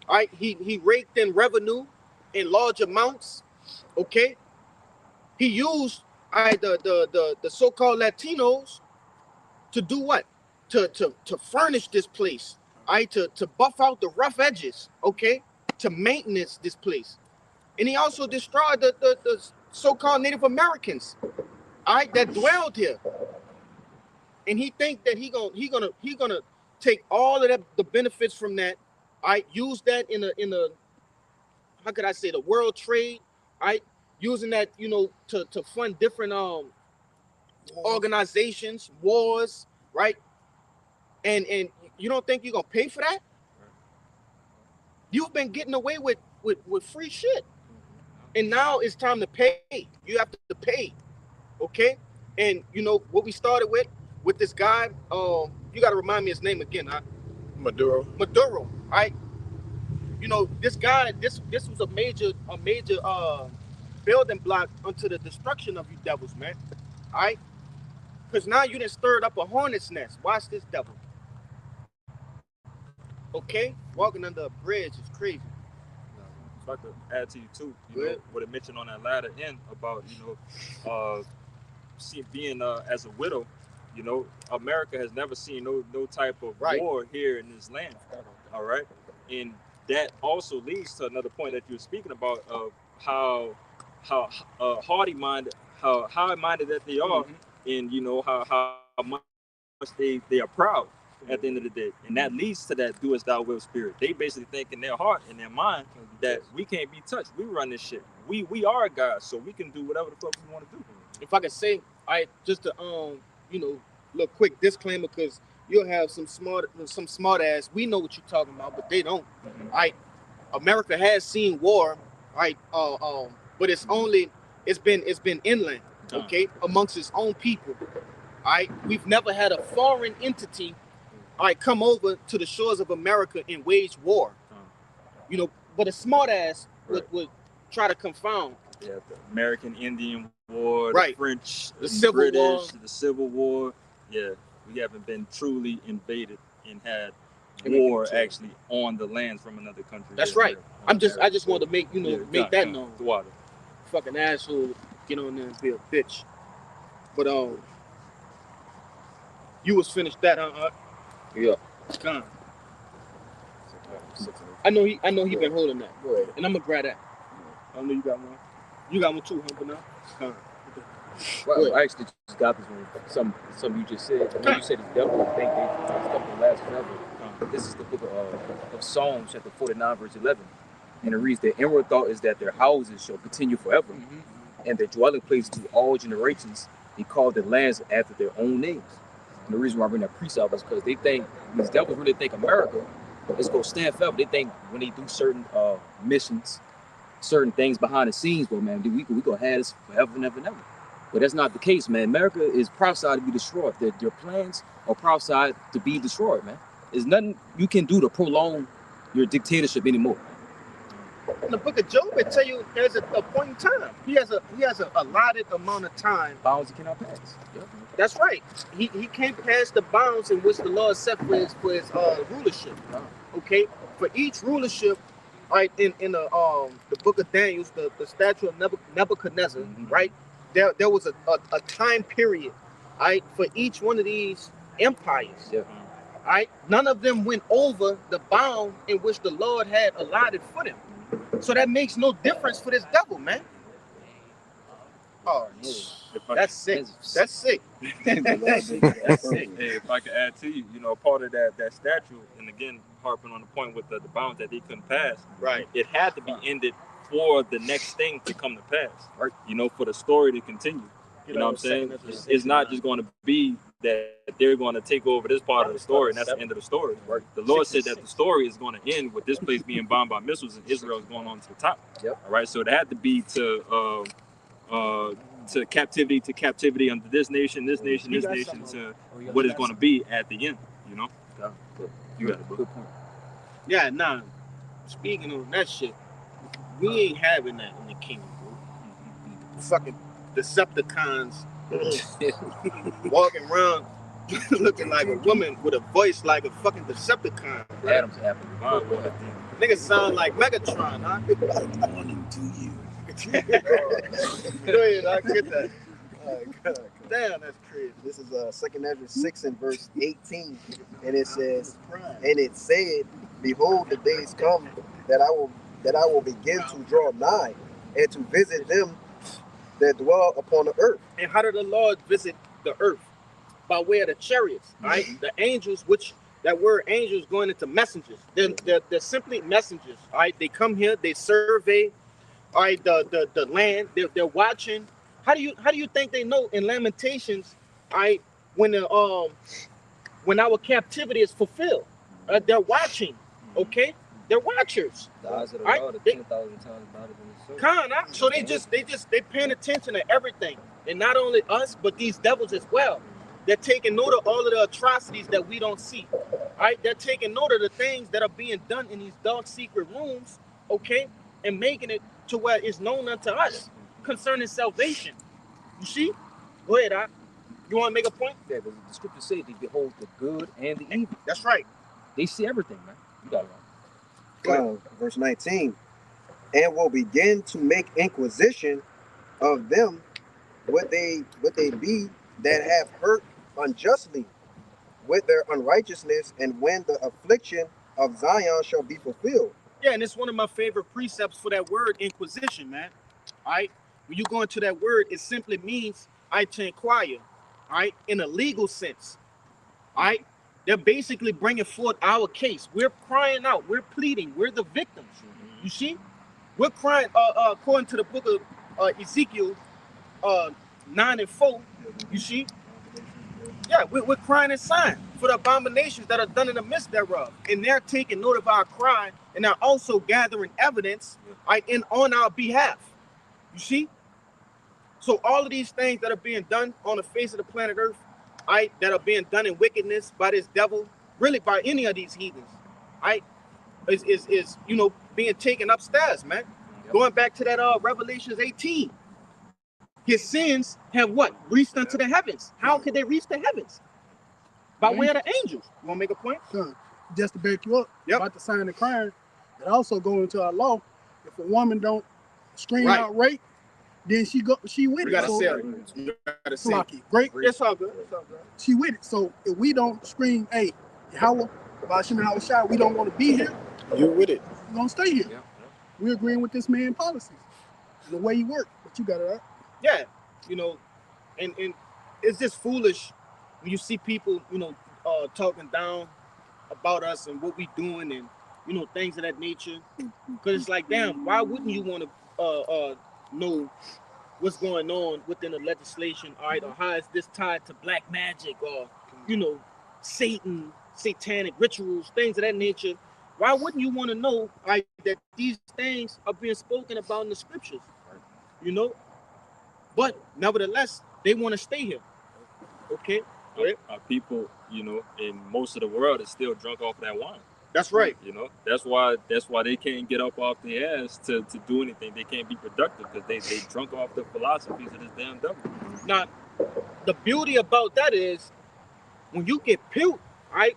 All right, he raked in revenue in large amounts. Okay, he used the so-called Latinos to do what? To furnish this place. All right, to buff out the rough edges. Okay, to maintenance this place, and he also destroyed the so-called Native Americans. All right, that dwelled here, and he think that he gonna take all of the benefits from that. All right, use that in a how could I say, the world trade. All right, using that, you know, to fund different organizations, wars, right? And you don't think you're gonna pay for that? You've been getting away with free shit, and now it's time to pay. You have to pay, okay? And you know what we started with this guy. You got to remind me his name again. Huh? Maduro. All right. You know, this guy. This was a major building block unto the destruction of you devils, man. All right. Because now you done stirred up a hornet's nest. Watch this devil. Okay, walking under a bridge is crazy. If I could add to you too, you know, what it mentioned on that latter end about, you know, being as a widow, you know, America has never seen no type of war here in this land. All right, and that also leads to another point that you were speaking about of how high-minded that they are, and you know how much they are proud at the end of the day, and that leads to that do as thou will spirit. They basically think in their heart, in their mind, that we can't be touched. We run this shit. We are God, so we can do whatever the fuck we want to do. If I could say, just to you know, little quick disclaimer, because you'll have some smart ass. We know what you're talking about, but they don't. America has seen war, but it's been inland, okay, amongst its own people. We've never had a foreign entity come over to the shores of America and wage war. You know, but a smart ass would try to confound. Yeah, the American Indian War, Right. the French, The Civil British, War. the Civil War. Yeah, we haven't been truly invaded and had And war control. actually on the land from another country. That's Yeah, right. yeah. I just wanted to make that known. The water. Fucking asshole, get on there and be a bitch. But you was finished that, huh? Yeah. Con. I know he been holding that, Go ahead. and I'm gonna grab that. I know you got one. You got one too, huh? But now, Con. Well, I actually just got this one. Some you just said. When you said it's devil, I think they stuff will last forever. This is the book of Psalms, chapter 49, verse 11. And it reads, "Their inward thought is that their houses shall continue forever, and their dwelling place to all generations. They call their lands after their own names." And the reason why I bring that precept is because they think, these devils really think America is going to stand forever. They think when they do certain missions, certain things behind the scenes, well, man, we going to have this forever and ever and ever. But that's not the case, man. America is prophesied to be destroyed. Their plans are prophesied to be destroyed, man. There's nothing you can do to prolong your dictatorship anymore. In the book of Job, it tell you there's a point in time. He has a allotted amount of time. Bounds you cannot pass. Yep. That's right. He can't pass the bounds in which the Lord set for his rulership. Okay, for each rulership, right, in the book of Daniel, the statue of Nebuchadnezzar, right, there was a time period, right, for each one of these empires. Yeah. Right, none of them went over the bound in which the Lord had allotted for them. So that makes no difference for this devil, man. Oh, that's sick. That's sick. That's sick. Hey, if I could add to you, you know, part of that statue, and again, harping on the point with the bounds that they couldn't pass, Right. it had to be ended for the next thing to come to pass, right? You know, for the story to continue. You know what I'm saying? It's not just going to be that they're going to take over this part of the story and that's the end of the story. The Lord said that the story is going to end with this place being bombed by missiles and Israel is going on to the top. Yep. All right. So it had to be to captivity under this nation to what is going to be at the end. You know. You got a good point. Yeah, nah. Speaking of that shit, we ain't having that in the kingdom, bro. fucking Decepticons walking around looking like a woman with a voice like a fucking Decepticon. Right? Adam's apple. Niggas sound like Megatron, huh? Good morning to you. Go ahead, I get that. Damn, that's crazy. This is 2nd Ezra 6 and verse 18, and it says, and it said, "Behold, the days come that I will begin to draw nigh, and to visit them that dwell upon the earth." And how did the Lord visit the earth? By way of the chariots, right? The angels, which that word angels going into messengers. They're simply messengers, all right? They come here, they survey, all right, the land. They're watching. How do you think they know in Lamentations, all right, when our captivity is fulfilled? They're watching, okay? They're watchers. The eyes of the Right? Lord are 10,000 times better than the sword. So they paying attention to everything, and not only us, but these devils as well. They're taking note of all of the atrocities that we don't see. All right, they're taking note of the things that are being done in these dark secret rooms, okay, and making it to where it's known unto us concerning salvation. You see? Go ahead, you want to make a point? Yeah, the scriptures say they behold the good and the evil. That's right. They see everything, man. You got it right. Verse 19, and will begin to make inquisition of them what they be that have hurt unjustly with their unrighteousness, and when the affliction of Zion shall be fulfilled. Yeah, and it's one of my favorite precepts for that word, inquisition, man. All right, when you go into that word, it simply means to inquire, all right, in a legal sense. All right, they're basically bringing forth our case. We're crying out, we're pleading, we're the victims. You see, we're crying according to the book of Ezekiel 9 and 4. You see, yeah, we're crying and sighing for the abominations that are done in the midst thereof, and they're taking note of our cry, and they're also gathering evidence on our behalf. You see, so all of these things that are being done on the face of the planet Earth, that are being done in wickedness by this devil, really by any of these heathens, is being taken upstairs, man. Yep. Going back to that Revelations 18. His sins have what? Reached unto the heavens. How could they reach the heavens? By way of the angels. You want to make a point? Son, just to back you up, about the sign of crime, it also goes into our law. If a woman don't scream out rape, then she with you it. Gotta so, say it. You gotta say it. Great. It's all good. It's all good. She with it. So if we don't scream, hey, Yahweh, Bashim Hawashai, we don't want to be here. You with it. We're going to stay here. Yeah. We're agreeing with this man's policies and the way he works. But you got it right. Yeah, and it's just foolish when you see people, talking down about us and what we doing and, things of that nature. Because it's like, damn, why wouldn't you want to know what's going on within the legislation, all right, or how is this tied to black magic or, Satan, satanic rituals, things of that nature. Why wouldn't you want to know that these things are being spoken about in the scriptures, But nevertheless, they want to stay here. Okay. Our people, in most of the world is still drunk off that wine. That's right. That's why they can't get up off their ass to do anything. They can't be productive because they drunk off the philosophies of this damn devil. Now, the beauty about that is when you get puked,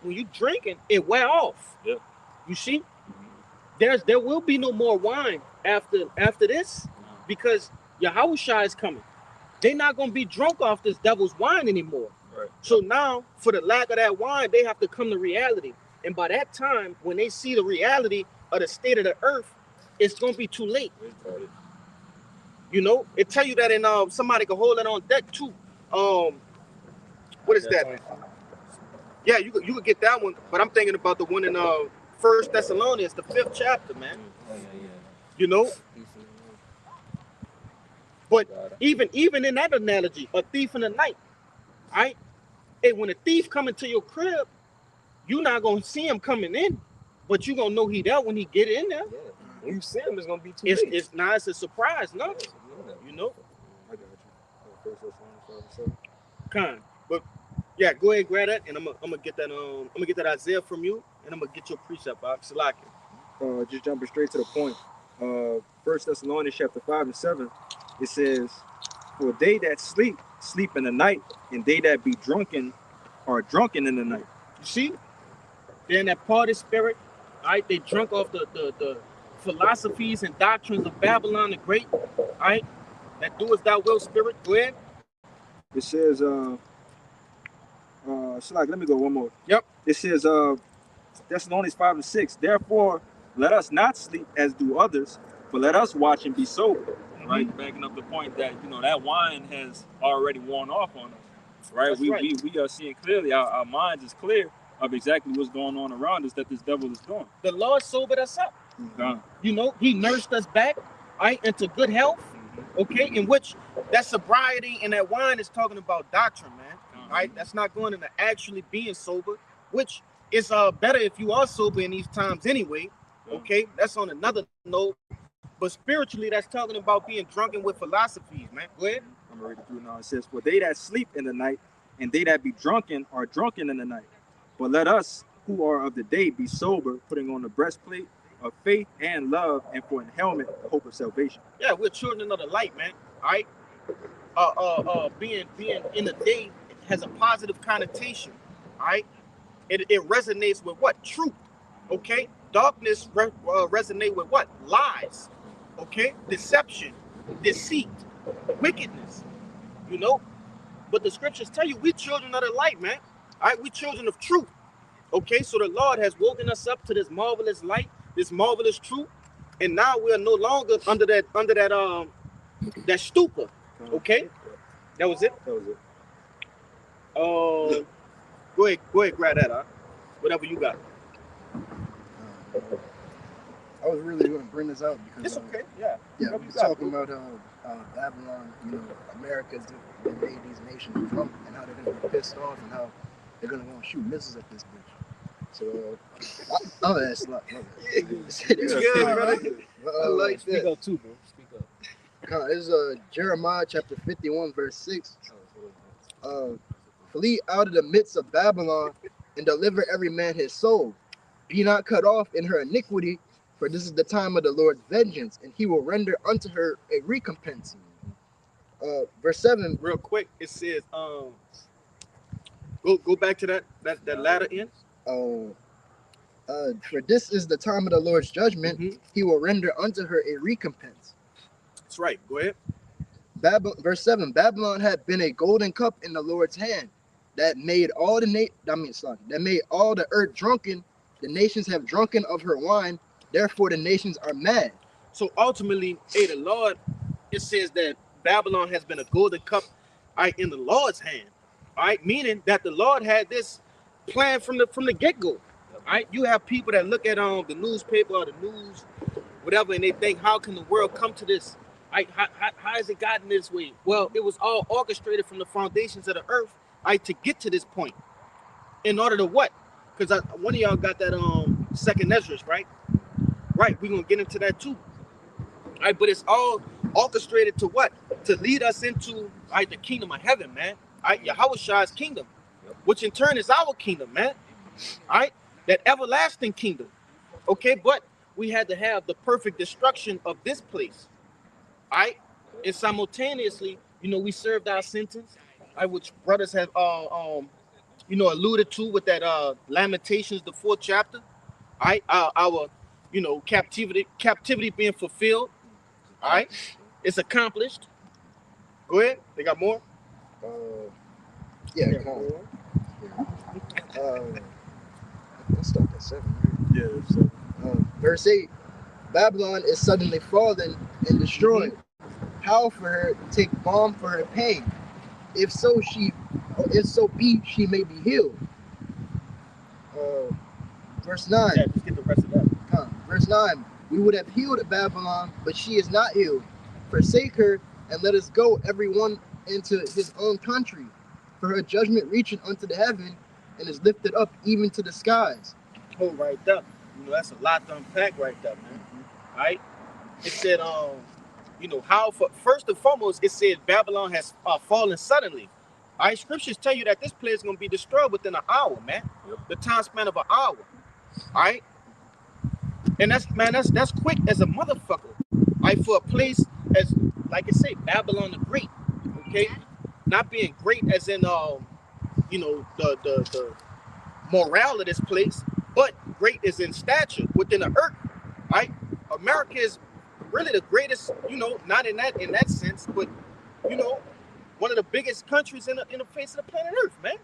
when you drinking, it wear off. Yeah. You see, there will be no more wine after this because Yahushua is coming. They're not going to be drunk off this devil's wine anymore. Right. So now, for the lack of that wine, they have to come to reality. And by that time, when they see the reality of the state of the earth, it's going to be too late. It tell you that in somebody can hold it on deck too. What is that? Yeah, you could get that one, but I'm thinking about the one in 1 Thessalonians, the 5th chapter, man. But even in that analogy, a thief in the night, right? Hey, when a thief come into your crib, you're not gonna see him coming in, but you gonna know he there when he get in there. Yeah. When you see him, it's gonna be too late. It's a surprise, no? I got you. Kind, but yeah, go ahead, grab that, and I'm gonna get that I'm gonna get that Isaiah from you, and I'm gonna get your precept, Salaki. Just jumping straight to the point. 1 Thessalonians chapter 5 and 7. It says, "For they that sleep, sleep in the night, and they that be drunken are drunken in the night." You see? They're in that party spirit. All right, they drunk off the philosophies and doctrines of Babylon the Great. All right, that do as thou will spirit. Go ahead. It says, Slack, let me go one more. Yep. It says, Thessalonians 5:6. "Therefore, let us not sleep as do others, but let us watch and be sober." Right, backing up the point that that wine has already worn off on us. Right, That's we right. we are seeing clearly. Our minds is clear of exactly what's going on around us that this devil is doing. The Lord sobered us up. He nursed us back, all right, into good health. Okay, in which that sobriety and that wine is talking about doctrine, man. All right, that's not going into actually being sober, which is better if you are sober in these times anyway. Okay, that's on another note. But spiritually, that's talking about being drunken with philosophies, man. Go ahead. I'm gonna read it through now. It says, "For they that sleep in the night, and they that be drunken are drunken in the night. But let us who are of the day be sober, putting on the breastplate of faith and love, and for an helmet the hope of salvation." Yeah, we're children of the light, man. All right. Being in the day has a positive connotation. All right. It resonates with what? Truth. Okay. Darkness resonate with what? Lies. Okay. Deception, deceit, wickedness. But the scriptures tell you we children of the light, man. All right. We children of truth. Okay. So the Lord has woken us up to this marvelous light, this marvelous truth, and now we are no longer under that stupor. Okay. That was it. Go ahead, grab that up. Whatever you got. I was really going to bring this out because It's okay. Yeah. yeah, Whatever we're you got, talking bro. about Babylon. America's made these nations drunk, and how they're going to be pissed off, and how they're going to go and shoot missiles at this bitch. So I'll ask a lot. It's good, brother. I like Speak that. up too, bro. Speak up. This is Jeremiah chapter 51, verse 6. Flee out of the midst of Babylon and deliver every man his soul. Be not cut off in her iniquity, for this is the time of the Lord's vengeance, and he will render unto her a recompense. Verse 7. Real quick, it says, go back to that latter end. For this is the time of the Lord's judgment, he will render unto her a recompense. That's right. Go ahead. Verse 7. Babylon had been a golden cup in the Lord's hand that made all that made all the earth drunken. The nations have drunken of her wine, therefore the nations are mad. So ultimately, the Lord, it says that Babylon has been a golden cup, all right, in the Lord's hand. All right, meaning that the Lord had this plan from the get-go. All right, you have people that look at the newspaper or the news, whatever, and they think, how can the world come to this? How has it gotten this way? Well, it was all orchestrated from the foundations of the earth, to get to this point. In order to what? Because one of y'all got that second Esdras, right? Right, we're gonna get into that too. All right, but it's all orchestrated to what? To lead us into the kingdom of heaven, man. All right, Yahweh's kingdom, which in turn is our kingdom, man. All right, that everlasting kingdom. Okay, but we had to have the perfect destruction of this place. All right, and simultaneously, we served our sentence, which brothers have alluded to with that Lamentations, the 4th chapter. All right, our captivity being fulfilled. All right, it's accomplished. Go ahead. They got more. Let's start at 7. Right? Yeah. So, verse 8. Babylon is suddenly fallen and destroyed. How for her take balm for her pain? If so be she may be healed. Verse 9. Yeah, just get the rest of that. Verse 9. We would have healed Babylon, but she is not healed. Forsake her and let us go, every one into his own country. For her judgment reaching unto the heaven and is lifted up even to the skies. Oh, right there. That's a lot to unpack right there, man. All right. It said, first and foremost, it said Babylon has fallen suddenly. All right. Scriptures tell you that this place is going to be destroyed within an hour, man. The time span of an hour. All right. And that's quick as a motherfucker. All right. For a place as like I say, Babylon the Great. Okay, not being great as in you know, the morale of this place, but great is in stature within the earth. Right? America is really the greatest. You know, not in that sense, but you know, one of the biggest countries in the face of the planet Earth, man.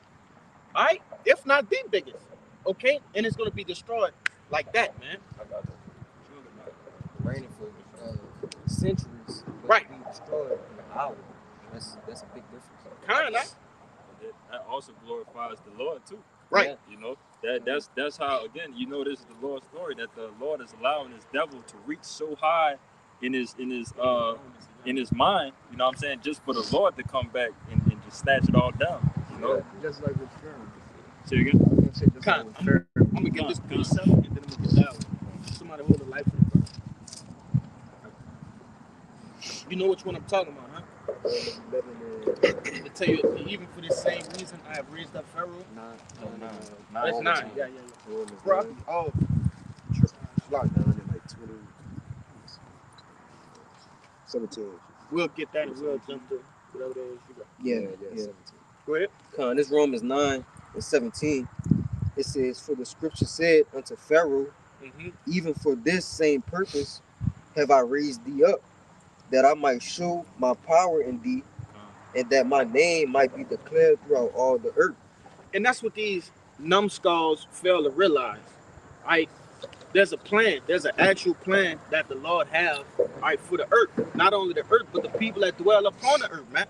All right, if not the biggest. Okay, and it's gonna be destroyed like that, man. Reigning for centuries, but Right. being destroyed in an hour. That's a big difference. Kinda. That also glorifies the Lord too. Right. You know, that's how, again, you know, this is the Lord's story, that the Lord is allowing his devil to reach so high in his mind, you know what I'm saying, just for the Lord to come back and just snatch it all down. You know? Just like with Sherman. Say it again? I'm gonna say just like with Sherman. I'm gonna get this piece up and then I'm gonna get that one. Somebody hold the light for me, bro. You know which one I'm talking about, huh? To tell you, even for the same reason, I have raised up Pharaoh. That's 9. Yeah. Bro, oh, Locked down in like 17. we'll get that and we'll jump to whatever it is you got. Yeah. 17. Go ahead. Con, this Romans 9 and 17. It says, "For the scripture said unto Pharaoh, even for this same purpose have I raised thee up, that I might show my power in thee, and that my name might be declared throughout all the earth." And that's what these numbskulls fail to realize. Right? There's a plan. There's an actual plan that the Lord have, right, for the earth. Not only the earth, but the people that dwell upon the earth, man.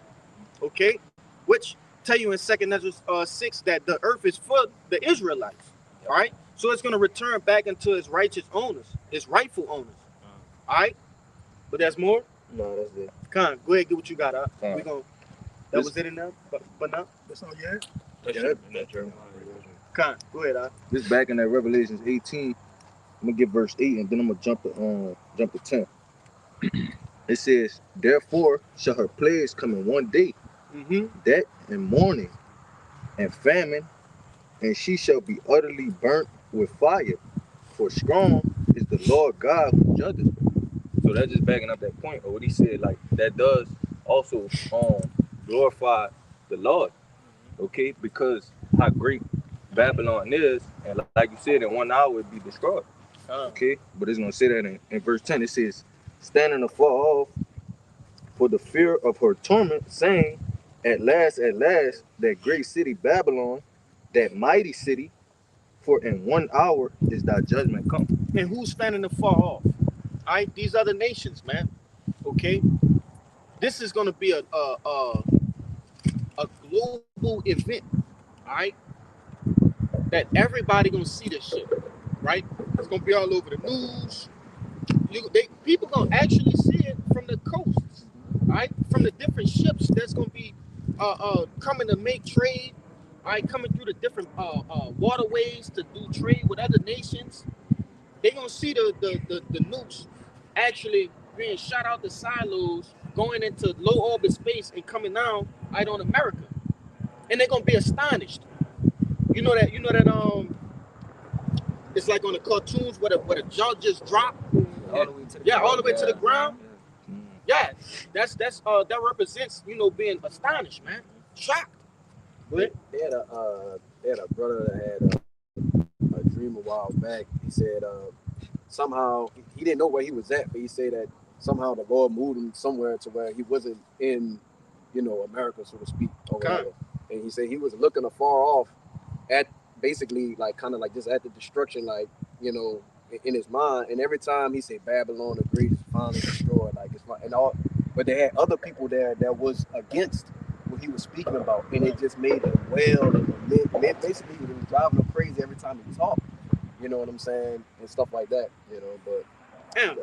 Okay? Which tell you in 2 Ezra 6 that the earth is for the Israelites. All right? So it's going to return back into its righteous owners, its rightful owners. All right? But there's more? No, that's it. Con, go ahead, get what you got, huh? Con. We gonna, that was it in there? But no? That's all you had? That should have been that Jeremiah. Con, go ahead, huh? This back in that Revelations 18. I'm gonna get verse 8 and then I'm gonna jump to 10. It says, "Therefore shall her plagues come in one day, that and mourning and famine, and she shall be utterly burnt with fire. For strong is the Lord God who judges her." So that's just backing up that point of what he said. Like that does also glorify the Lord, okay? Because how great Babylon is, and like you said, in 1 hour it'd be destroyed. Okay, but it's gonna say that in verse 10. It says, "Standing afar off for the fear of her torment, saying, at last, that great city Babylon, that mighty city, for in 1 hour is thy judgment come." And who's standing afar off? All right, these other nations, man. Okay, this is gonna be a global event. All right, that everybody gonna see this shit. Right, it's gonna be all over the news. People gonna actually see it from the coasts. All right, from the different ships that's gonna be coming to make trade. All right, coming through the different waterways to do trade with other nations. They're gonna see the nukes actually being shot out the silos, going into low orbit space and coming down right on America, and they're gonna be astonished. You know that it's like on the cartoons where the jaw just dropped. All the way to the Yeah, ground. all the way to the ground. Yeah, that represents, you know, being astonished, man, shocked. They had a brother that had a dream a while back. He said somehow he didn't know where he was at, but he said that somehow the Lord moved him somewhere to where he wasn't in, you know, America, so to speak, or whatever. And he said he was looking afar off at basically like kind of like just at the destruction, like, you know, in his mind. And every time he said Babylon the Great is finally destroyed, like it's and all, but they had other people there that was against what he was speaking about, and it just made him wail and basically it was driving him crazy every time he talked. You know what I'm saying, and stuff like that. You know, but damn,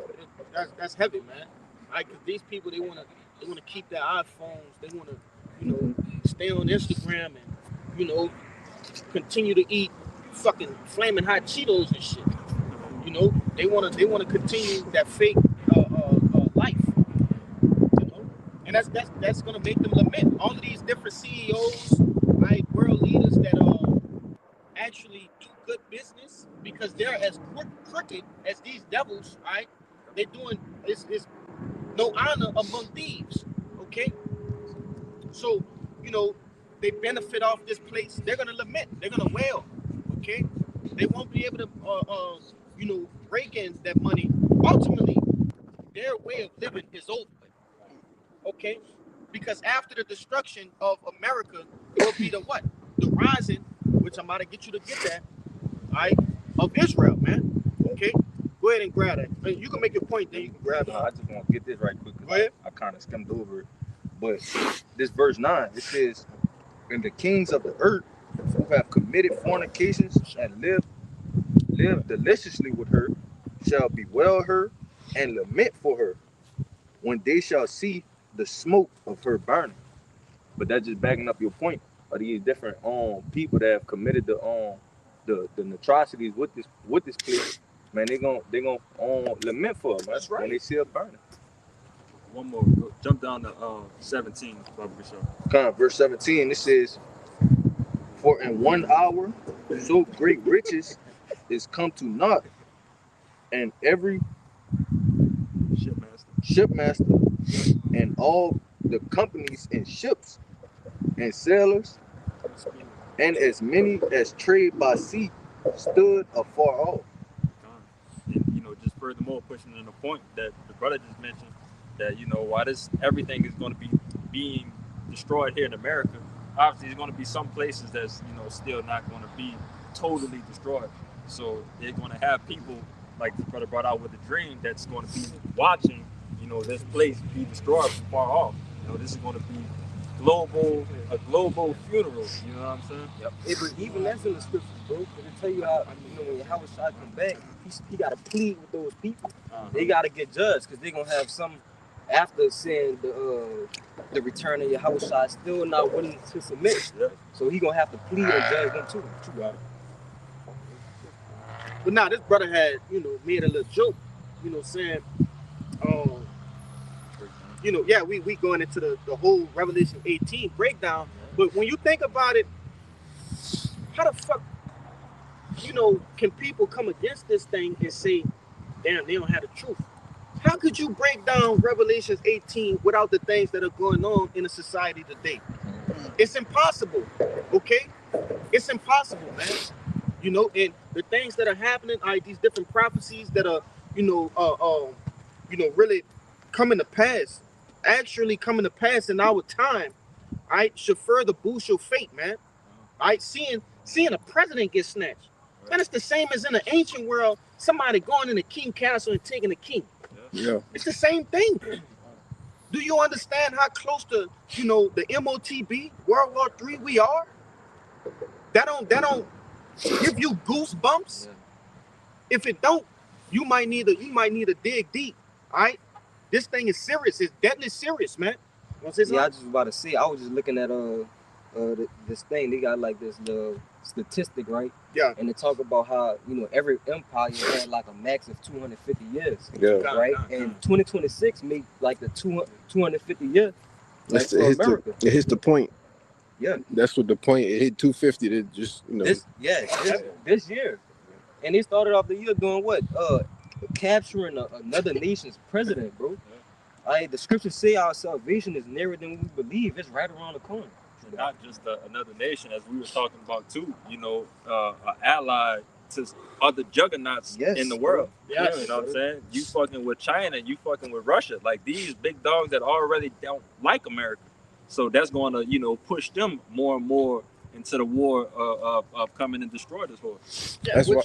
that's heavy, man. Like, cause these people they wanna keep their iPhones, they wanna, you know, stay on Instagram and, you know, continue to eat fucking flaming hot Cheetos and shit. You know, they wanna continue that fake life. You know, and that's gonna make them lament. All of these different CEOs, right, world leaders that actually do good business because they're as crooked as these devils, right? They're doing it's no honor among thieves. Okay, so you know they benefit off this place. They're gonna lament. They're gonna wail. Okay, they won't be able to rake in that money. Ultimately, their way of living is over. Okay, because after the destruction of America will be the what? The rising, which I'm about to get you to get that, all right, of Israel, man. Okay, go ahead and grab that. You can make your point, then you can grab it. I just want to get this right quick. Go ahead. I kind of skimmed over it. But this verse 9, it says, and the kings of the earth who have committed fornications and lived deliciously with her shall bewail her and lament for her when they shall see the smoke of her burning. But that's just backing up your point of these different people that have committed the atrocities with this place. Man, they gonna lament for her, man. That's right. When they see her burning. One more. Jump down to 17, Brother Bishop. Come on, verse 17. It says, "For in 1 hour so great riches is come to naught, and every shipmaster and all the companies and ships and sailors and as many as trade by sea stood afar off." And just furthermore pushing in the point that the brother just mentioned, that while everything is going to be being destroyed here in America, obviously there's going to be some places that's still not going to be totally destroyed. So they're going to have people like the brother brought out with the dream that's going to be watching this place be destroyed from far off. This is going to be a global funeral. You know what I'm saying? Yep. Yeah, but even that's in the scriptures, bro. It'll tell you how when Yahweh Shai come back, he got to plead with those people. They got to get judged because they're gonna have some after seeing the return of Yahweh Shai still not willing to submit. Yeah. So he gonna have to plead and judge them too. Right. But now this brother had made a little joke, saying, we going into the whole Revelation 18 breakdown. But when you think about it, how the fuck, can people come against this thing and say, damn, they don't have the truth? How could you break down Revelation 18 without the things that are going on in a society today? It's impossible, okay? It's impossible, man. And the things that are happening, these different prophecies that are, really coming to pass, actually coming to pass in our time, should further boost your faith, man. Seeing a president get snatched. And it's the same as in the ancient world, somebody going in the king castle and taking the king. Yeah. It's the same thing. Do you understand how close to, the MOTB, World War III we are? That don't give you goosebumps. Yeah. If it don't, you might need to dig deep. All right? This thing is serious. It's deadly serious, man. I just was about to say, I was just looking at this thing. They got like this statistic, right? Yeah. And they talk about how every empire had like a max of 250 years. Yeah. Right. And 2026 made like the 250 year. Like for America. It hits the point. Yeah. That's what the point. It hit 250. That just This year, and they started off the year doing what? Capturing another nation's president, bro. The scriptures say our salvation is nearer than we believe. It's right around the corner. Not just another nation, as we were talking about too. An ally to other juggernauts in the world. Yes. You know what I'm saying? You fucking with China, you fucking with Russia. Like these big dogs that already don't like America. So that's going to, push them more and more into the war of coming and destroy this war. Yeah, that's why.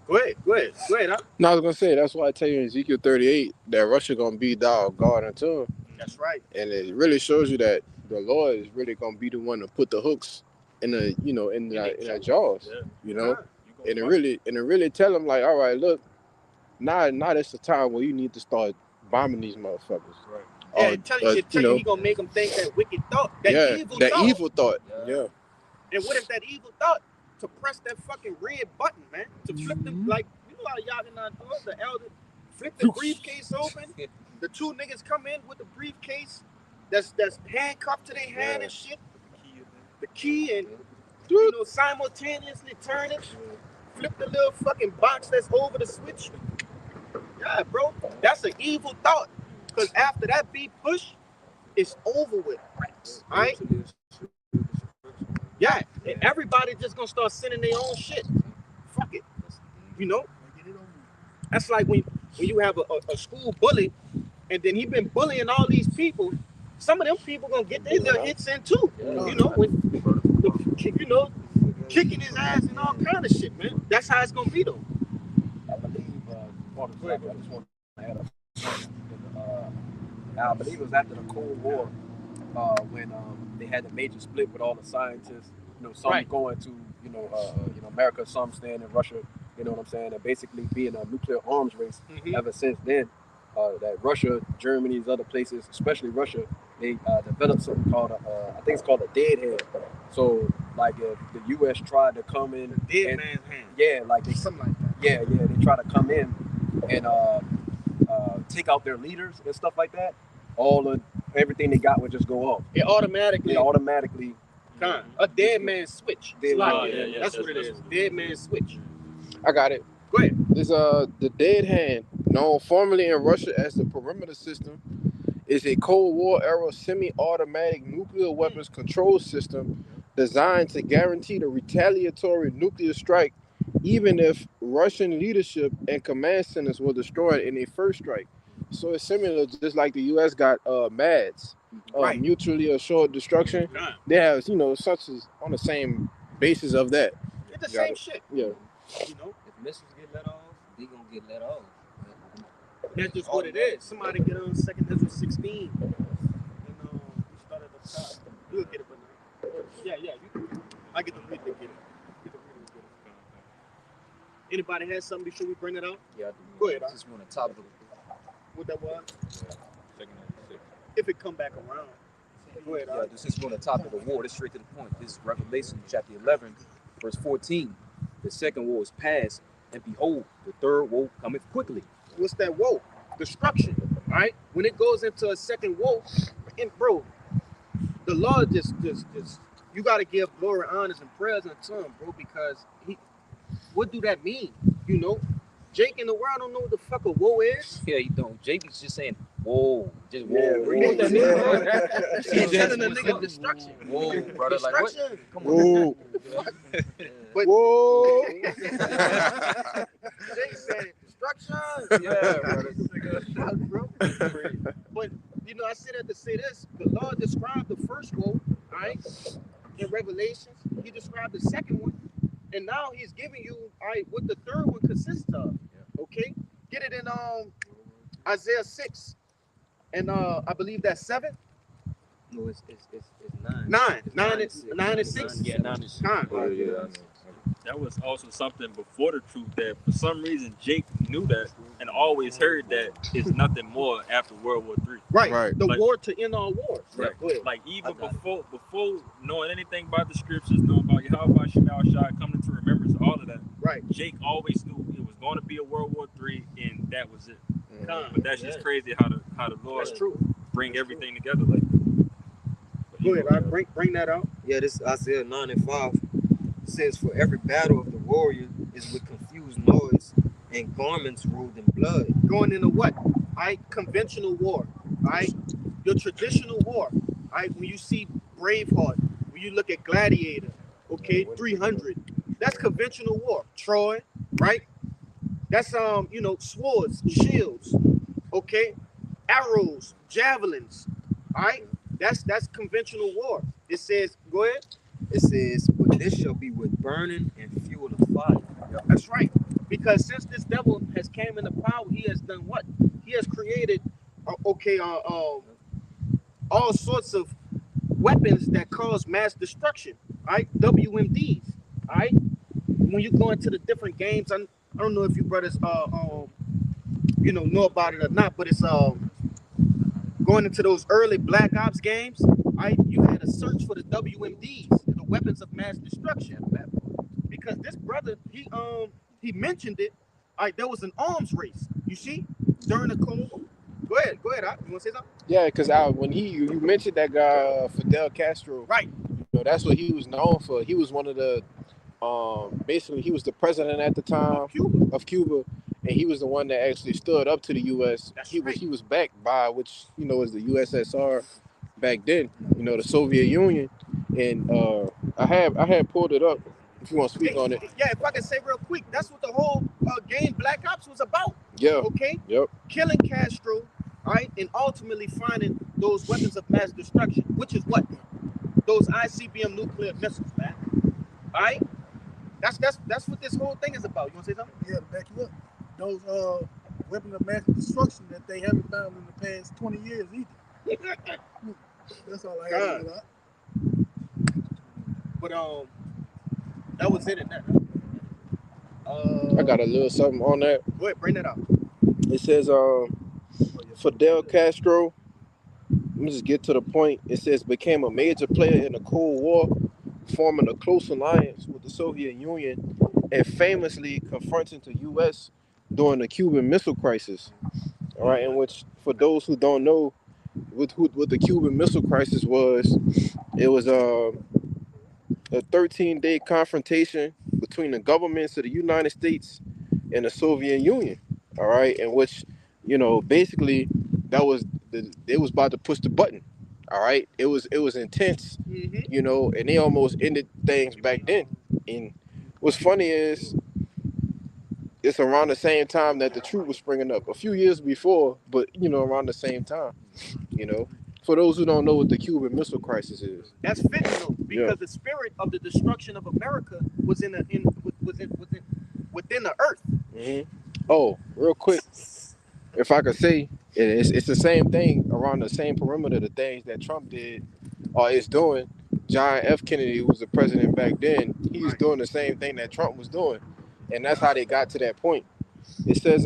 Go ahead. Huh? No, I was gonna say that's why I tell you in Ezekiel 38 that Russia gonna be thou God unto him. That's right. And it really shows you that the Lord is really gonna be the one to put the hooks in the in their jaws. Yeah. And it really tell them like, all right, look, now it's the time where you need to start bombing these motherfuckers. Right. Yeah, tell you he gonna make them think that wicked thought, evil thought. Yeah. And what if that evil thought to press that fucking red button, man, to flip them like how y'all in our door, the elder flip the briefcase open, the two niggas come in with the briefcase that's handcuffed to their hand and shit, the key and simultaneously turn it, flip the little fucking box that's over the switch. Yeah, bro, that's an evil thought. Because after that beat push, it's over with. All right? Yeah, and everybody just gonna start sending their own shit. Fuck it. You know? That's like when you have a school bully, and then he been bullying all these people. Some of them people gonna get their little hits in too. You know, kicking his ass and all kind of shit, man. That's how it's gonna be though. I believe, I just want to add I believe it was after the Cold War when they had the major split with all the scientists. You know, some going to America, some staying in Russia. You know what I'm saying? And basically being a nuclear arms race. Ever since then, that Russia, Germany, these other places, especially Russia, they developed something called I think it's called a dead hand. So like if the U.S. tried to come in, dead man's hand. Yeah, like they, something like that. Yeah, they try to come in and take out their leaders and stuff like that. Everything they got would just go off. It automatically. A dead man switch. That's what it is. Dead man switch. I got it. Go ahead. This the dead hand, known formerly in Russia as the perimeter system, is a Cold War era semi-automatic nuclear weapons control system designed to guarantee the retaliatory nuclear strike, even if Russian leadership and command centers were destroyed in a first strike. So it's similar, just like the U.S. got MADS, mutually assured destruction. They have, such as on the same basis of that. It's the same shit. Yeah. If missiles get let off, they gonna get let off. That's just what it is. Somebody get on 2nd Ezra 16, and we start at the top. You'll get it, but yeah. I get the read to get it. Anybody has something before we bring it out? Yeah, I do. Go ahead. Just want to top of what that was? Yeah. If it come back around. Go ahead. Yeah, this is on the top of the war. This is straight to the point. This is Revelation chapter 11, verse 14. The second woe is past, and behold, the third woe cometh quickly. What's that woe? Destruction. All right. When it goes into a second woe, and bro, the Lord just you got to give glory, honors, and prayers unto him, bro, because what do that mean? Jake in the world don't know what the fuck a woe is. Yeah, he don't. Jake is just saying, whoa, just whoa. Yeah, whoa. That mean, bro? He's telling a nigga destruction. Whoa, brother, destruction. Like what? Come on. But, whoa. Jake said destruction. Yeah, bro. But I said that to say this. The Lord described the first woe, all right, in Revelations. He described the second one. And now he's giving you, all right, what the third one consists of. Okay? Get it in Isaiah 6. And I believe that's 7. No, it's 9. 9 and 6. Yeah, 9 and 6. That was also something before the truth that for some reason Jake knew that and always heard that it's nothing more after World War III. Right. The war to end all wars. Right. Like even before knowing anything about the scriptures, knowing about Yahweh Shai, coming to remembrance, all of that. Right. Jake always knew it was going to be a World War III, and that was it. But that's just crazy how the Lord bring everything together like that. Go ahead, right? Bring that out. Yeah, this Isaiah 9 and 5 says, for every battle of the warrior is with confused noise and garments rolled in blood. Going into what? Conventional war. Your traditional war. When you see Braveheart, when you look at Gladiator, 300, that's conventional war. Troy, right? That's swords, shields, arrows, javelins. That's conventional war. It says, go ahead. It says, but this shall be with burning and fuel of fire. That's right. Because since this devil has came into power, he has done what? He has created, all sorts of weapons that cause mass destruction. WMDs. When you go into the different games, I don't know if you brothers know about it or not, but it's going into those early Black Ops games. You had to search for the WMDs, the weapons of mass destruction, because this brother he mentioned it. There was an arms race. You see, during the Cold War. Go ahead. You want to say something? Yeah, because when you mentioned that guy Fidel Castro, right? That's what he was known for. He was one of the basically he was the president at the time of Cuba, and he was the one that actually stood up to the U.S. That's He right. was backed by, which was the USSR back then. The Soviet Union, and I had pulled it up. If you want to speak on it. Yeah, if I can say real quick, that's what the whole game Black Ops was about. Yeah. Okay. Yep. Killing Castro, right, and ultimately finding those weapons of mass destruction, which is what those ICBM nuclear missiles, man. All right. That's what this whole thing is about. You want to say something? Yeah, to back you up. Those weapons of mass destruction that they haven't found in the past 20 years either. That's all I have to say. But that was it in that. I got a little something on that. Go ahead, bring that up. It says Fidel Castro, let me just get to the point. It says became a major player in the Cold War, forming a close alliance with the Soviet Union and famously confronting the U.S. during the Cuban Missile Crisis. All right, in which, for those who don't know, what the Cuban Missile Crisis was, it was a 13-day confrontation between the governments of the United States and the Soviet Union. All right, in which, basically it was about to push the button. All right, it was intense, and they almost ended things back then. And what's funny is it's around the same time that the truth was springing up, a few years before, but around the same time. For those who don't know what the Cuban Missile Crisis is, that's fentanyl, because the spirit of the destruction of America was within the earth. Oh, real quick, if I could say, it's the same thing around the same perimeter, the things that Trump did or is doing. John F. Kennedy, who was the president back then, he was doing the same thing that Trump was doing, and that's how they got to that point. It says,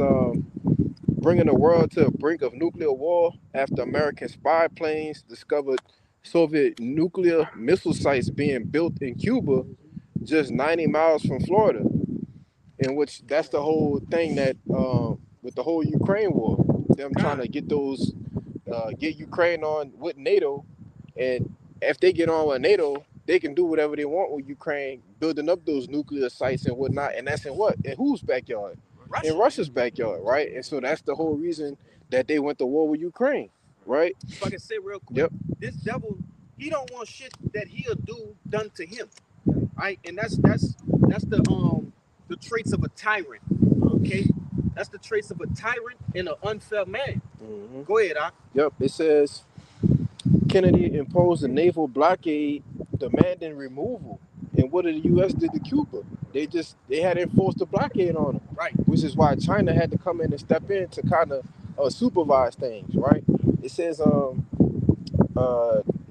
bringing the world to a brink of nuclear war after American spy planes discovered Soviet nuclear missile sites being built in Cuba, just 90 miles from Florida. In which that's the whole thing that with the whole Ukraine war, them trying to get Ukraine on with NATO, and if they get on with NATO, they can do whatever they want with Ukraine, building up those nuclear sites and whatnot, and that's in whose backyard? Russia. In Russia's backyard, right? And so that's the whole reason that they went to war with Ukraine, right? If I can say real quick, Yep. This devil, he don't want shit that he'll do done to him, right? And that's the traits of a tyrant, okay? That's the traits of a tyrant and an unfair man. Go ahead, Doc. Yep. It says Kennedy imposed a naval blockade demanding removal. And what did the U.S. did to Cuba? They had enforced a blockade on them. Right. Which is why China had to come in and step in to kind of supervise things, right? It says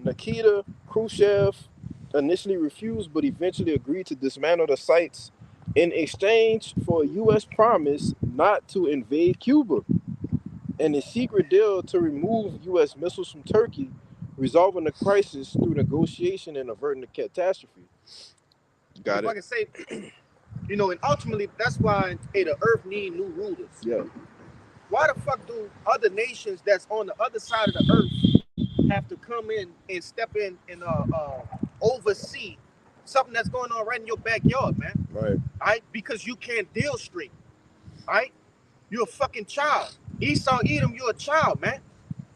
Nikita Khrushchev initially refused, but eventually agreed to dismantle the sites in exchange for a U.S. promise not to invade Cuba and a secret deal to remove U.S. missiles from Turkey, resolving the crisis through negotiation and averting the catastrophe. Got if it. I can say, and ultimately that's why the earth need new rulers. Yeah. Why the fuck do other nations that's on the other side of the earth have to come in and step in and oversee something that's going on right in your backyard, man? Right. All right? Because you can't deal straight. All right? You're a fucking child. Esau Edom, you're a child, man.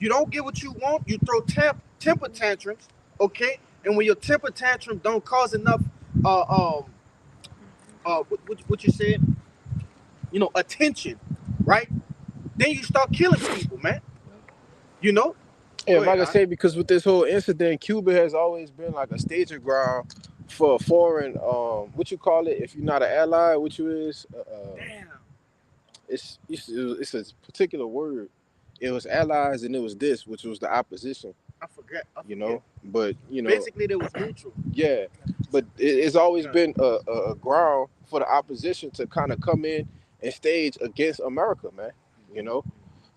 You don't get what you want, you throw temper tantrums, okay? And when your temper tantrum don't cause enough what you said, attention, right? Then you start killing people, man. Yeah, if I can say, because with this whole incident, Cuba has always been like a staging ground for a foreign, what you call it, if you're not an ally, what you is? Damn. It's a particular word. It was allies and it was this, which was the opposition. I forget. But basically they was neutral. Yeah, but it's always been a ground for the opposition to kind of come in and stage against America, man.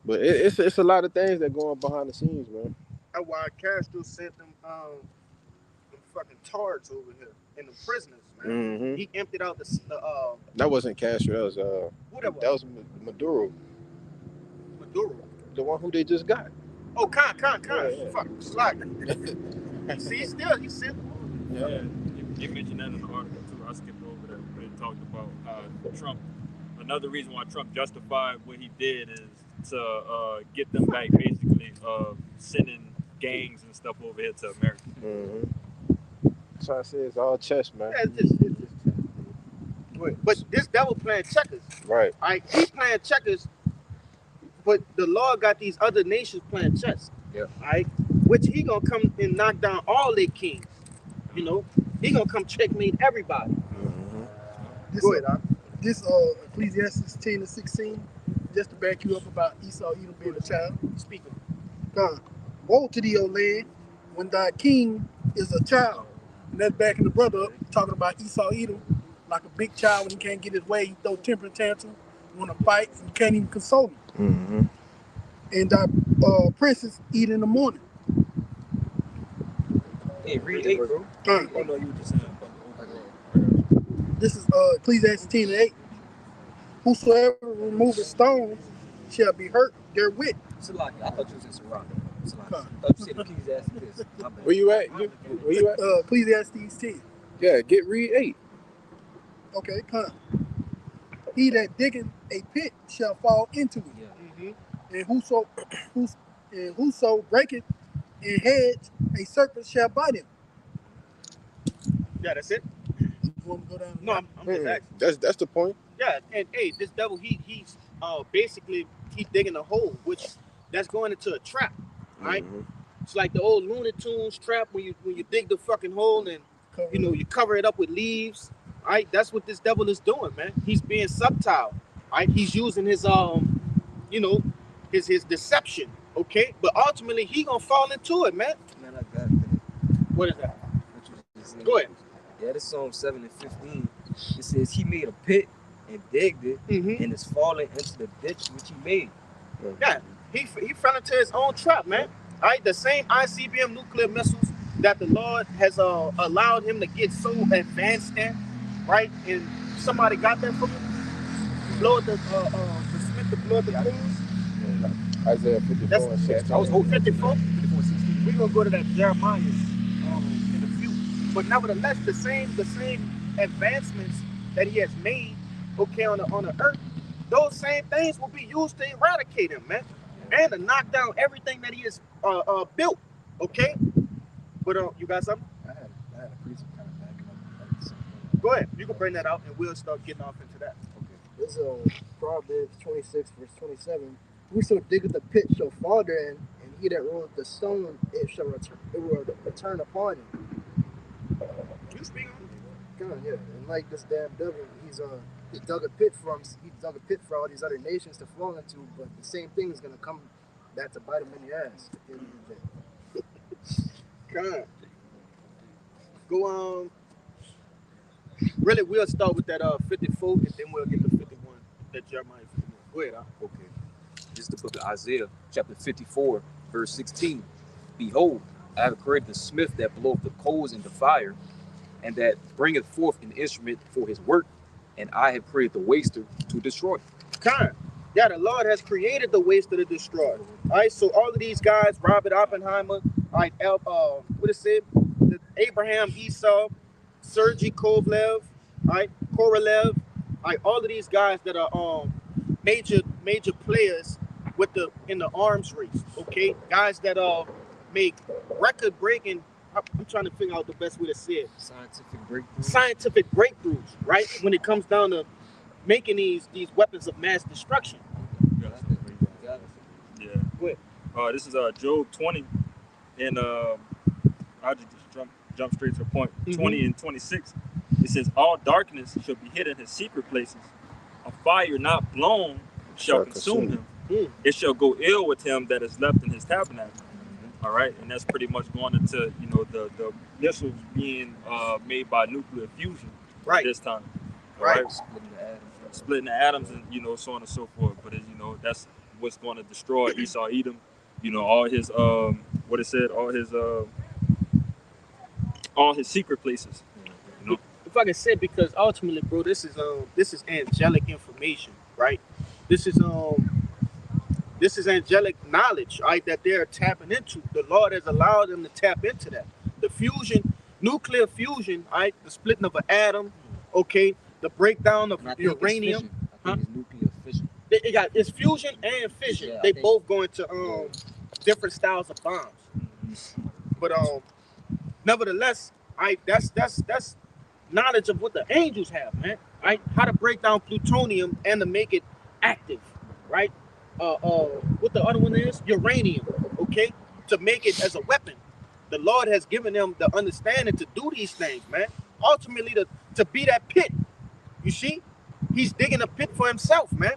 But it's a lot of things that go on behind the scenes, man. That's why Castro sent them fucking tards over here and the prisoners, man. Mm-hmm. He emptied out the That wasn't Castro. That was whatever. That was Maduro. Maduro. The one who they just got. Oh, Khan. Yeah. Fuck, slack. See, he sent. Yeah. They mentioned that in the article too. I skipped over that. They talked about Trump another reason why Trump justified what he did is to get them back, basically sending gangs and stuff over here to America. That's why I say it's all chess, man. Yeah, it's just but this devil playing checkers. Right. All right, he playing checkers, but the Lord got these other nations playing chess. Yeah. All right, which he gonna come and knock down all their kings. You know, he gonna come checkmate everybody. Go ahead, Doc. This Ecclesiastes 10:16, just to back you up about Esau Edom being a child. Speaking. God, woe to thee, O land, when thy king is a child. And that's backing the brother up, talking about Esau Edom, like a big child when he can't get his way, he throw temper tantrum, want to fight, and you can't even console him. And thy princes eat in the morning. Hey, read 8, bro. God, I know you were just saying. this is Ecclesiastes 10:8. Whosoever removeth stones shall be hurt therewith. Salaki, I thought you was in Sirach. Salaki. Huh. I thought you said Ecclesiastes. My bad. Where you at? Where you at? Ecclesiastes 10. Yeah, read 8. Okay, come. He that diggeth a pit shall fall into it. Yeah. And whoso breaketh an hedge, a serpent shall bite him. Yeah, that's it. You want to go down? No, I'm just asking. That's the point. Yeah, and hey, this devil, he's basically he digging a hole, which that's going into a trap, right? It's like the old Looney Tunes trap when you dig the fucking hole and you know you cover it up with leaves, right? That's what this devil is doing, man. He's being subtle, right? He's using his you know, his deception, okay? But ultimately he gonna fall into it, man. Man, I got it. What is that? What you just said. Go ahead. Yeah, this Psalm 7:15. It says he made a pit and digged it and is falling into the ditch which he made. Yeah, he fell into his own trap, man. All right, the same ICBM nuclear missiles that the Lord has allowed him to get so advanced in, right? And somebody got that from him. Blow the Smith to blow the blues. Isaiah 54 and 16. I was 54. We're gonna go to that Jeremiah in a few. But nevertheless, the same advancements that he has made, okay, on the earth, those same things will be used to eradicate him, man, and to knock down everything that he has built, okay. But you got something? I had a priest kind of backing up. Go ahead. You can bring that out, and we'll start getting off into that. This is Proverbs 26, verse 27. Whoso diggeth a pit shall fall therein, and he that rolleth the stone, it will return upon him. You speak on God, yeah. And like this damn devil, he dug a pit for all these other nations to fall into, but the same thing is gonna come back to bite him in the ass at the end of the day. God. Go on. Really, we'll start with that 54, and then we'll get to 51. That Jeremiah 51. Go ahead, Okay. This is the book of Isaiah, chapter 54, verse 16. Behold, I have created the smith that bloweth the coals into fire, and that bringeth forth an instrument for his work, and I have created the waster to destroy. God. Yeah, the Lord has created the waster to destroy. All right, so all of these guys, Robert Oppenheimer, all right, what is it? Abraham Esau, Sergei Kovalev, all right, Korolev, all right, all of these guys that are major players in the arms race, okay? Guys that make record breaking. I'm trying to figure out the best way to say it. Scientific breakthroughs, right? When it comes down to making these weapons of mass destruction. Yeah. Go ahead. This is Job 20, and I'll just jump straight to the point. 20 and 26. It says, all darkness shall be hid in his secret places. A fire not blown shall consume him. It shall go ill with him that is left in his tabernacle. All right, and that's pretty much going into the missiles being made by nuclear fusion right this time. Right. Splitting the atoms and so on and so forth. But that's what's going to destroy Esau Edom. All his all his secret places. If I can say, because ultimately, bro, this is angelic information, right? This is angelic knowledge, right, that they're tapping into. The Lord has allowed them to tap into that. The fusion, nuclear fusion, right, the splitting of an atom, okay, the breakdown of uranium. I I think it's nuclear fission. It's fusion and fission. Yeah, They both go into different styles of bombs. But nevertheless, that's knowledge of what the angels have, man. Right? How to break down plutonium and to make it active, right? What the other one is? Uranium, okay? To make it as a weapon. The Lord has given them the understanding to do these things, man. Ultimately, to be that pit. You see? He's digging a pit for himself, man.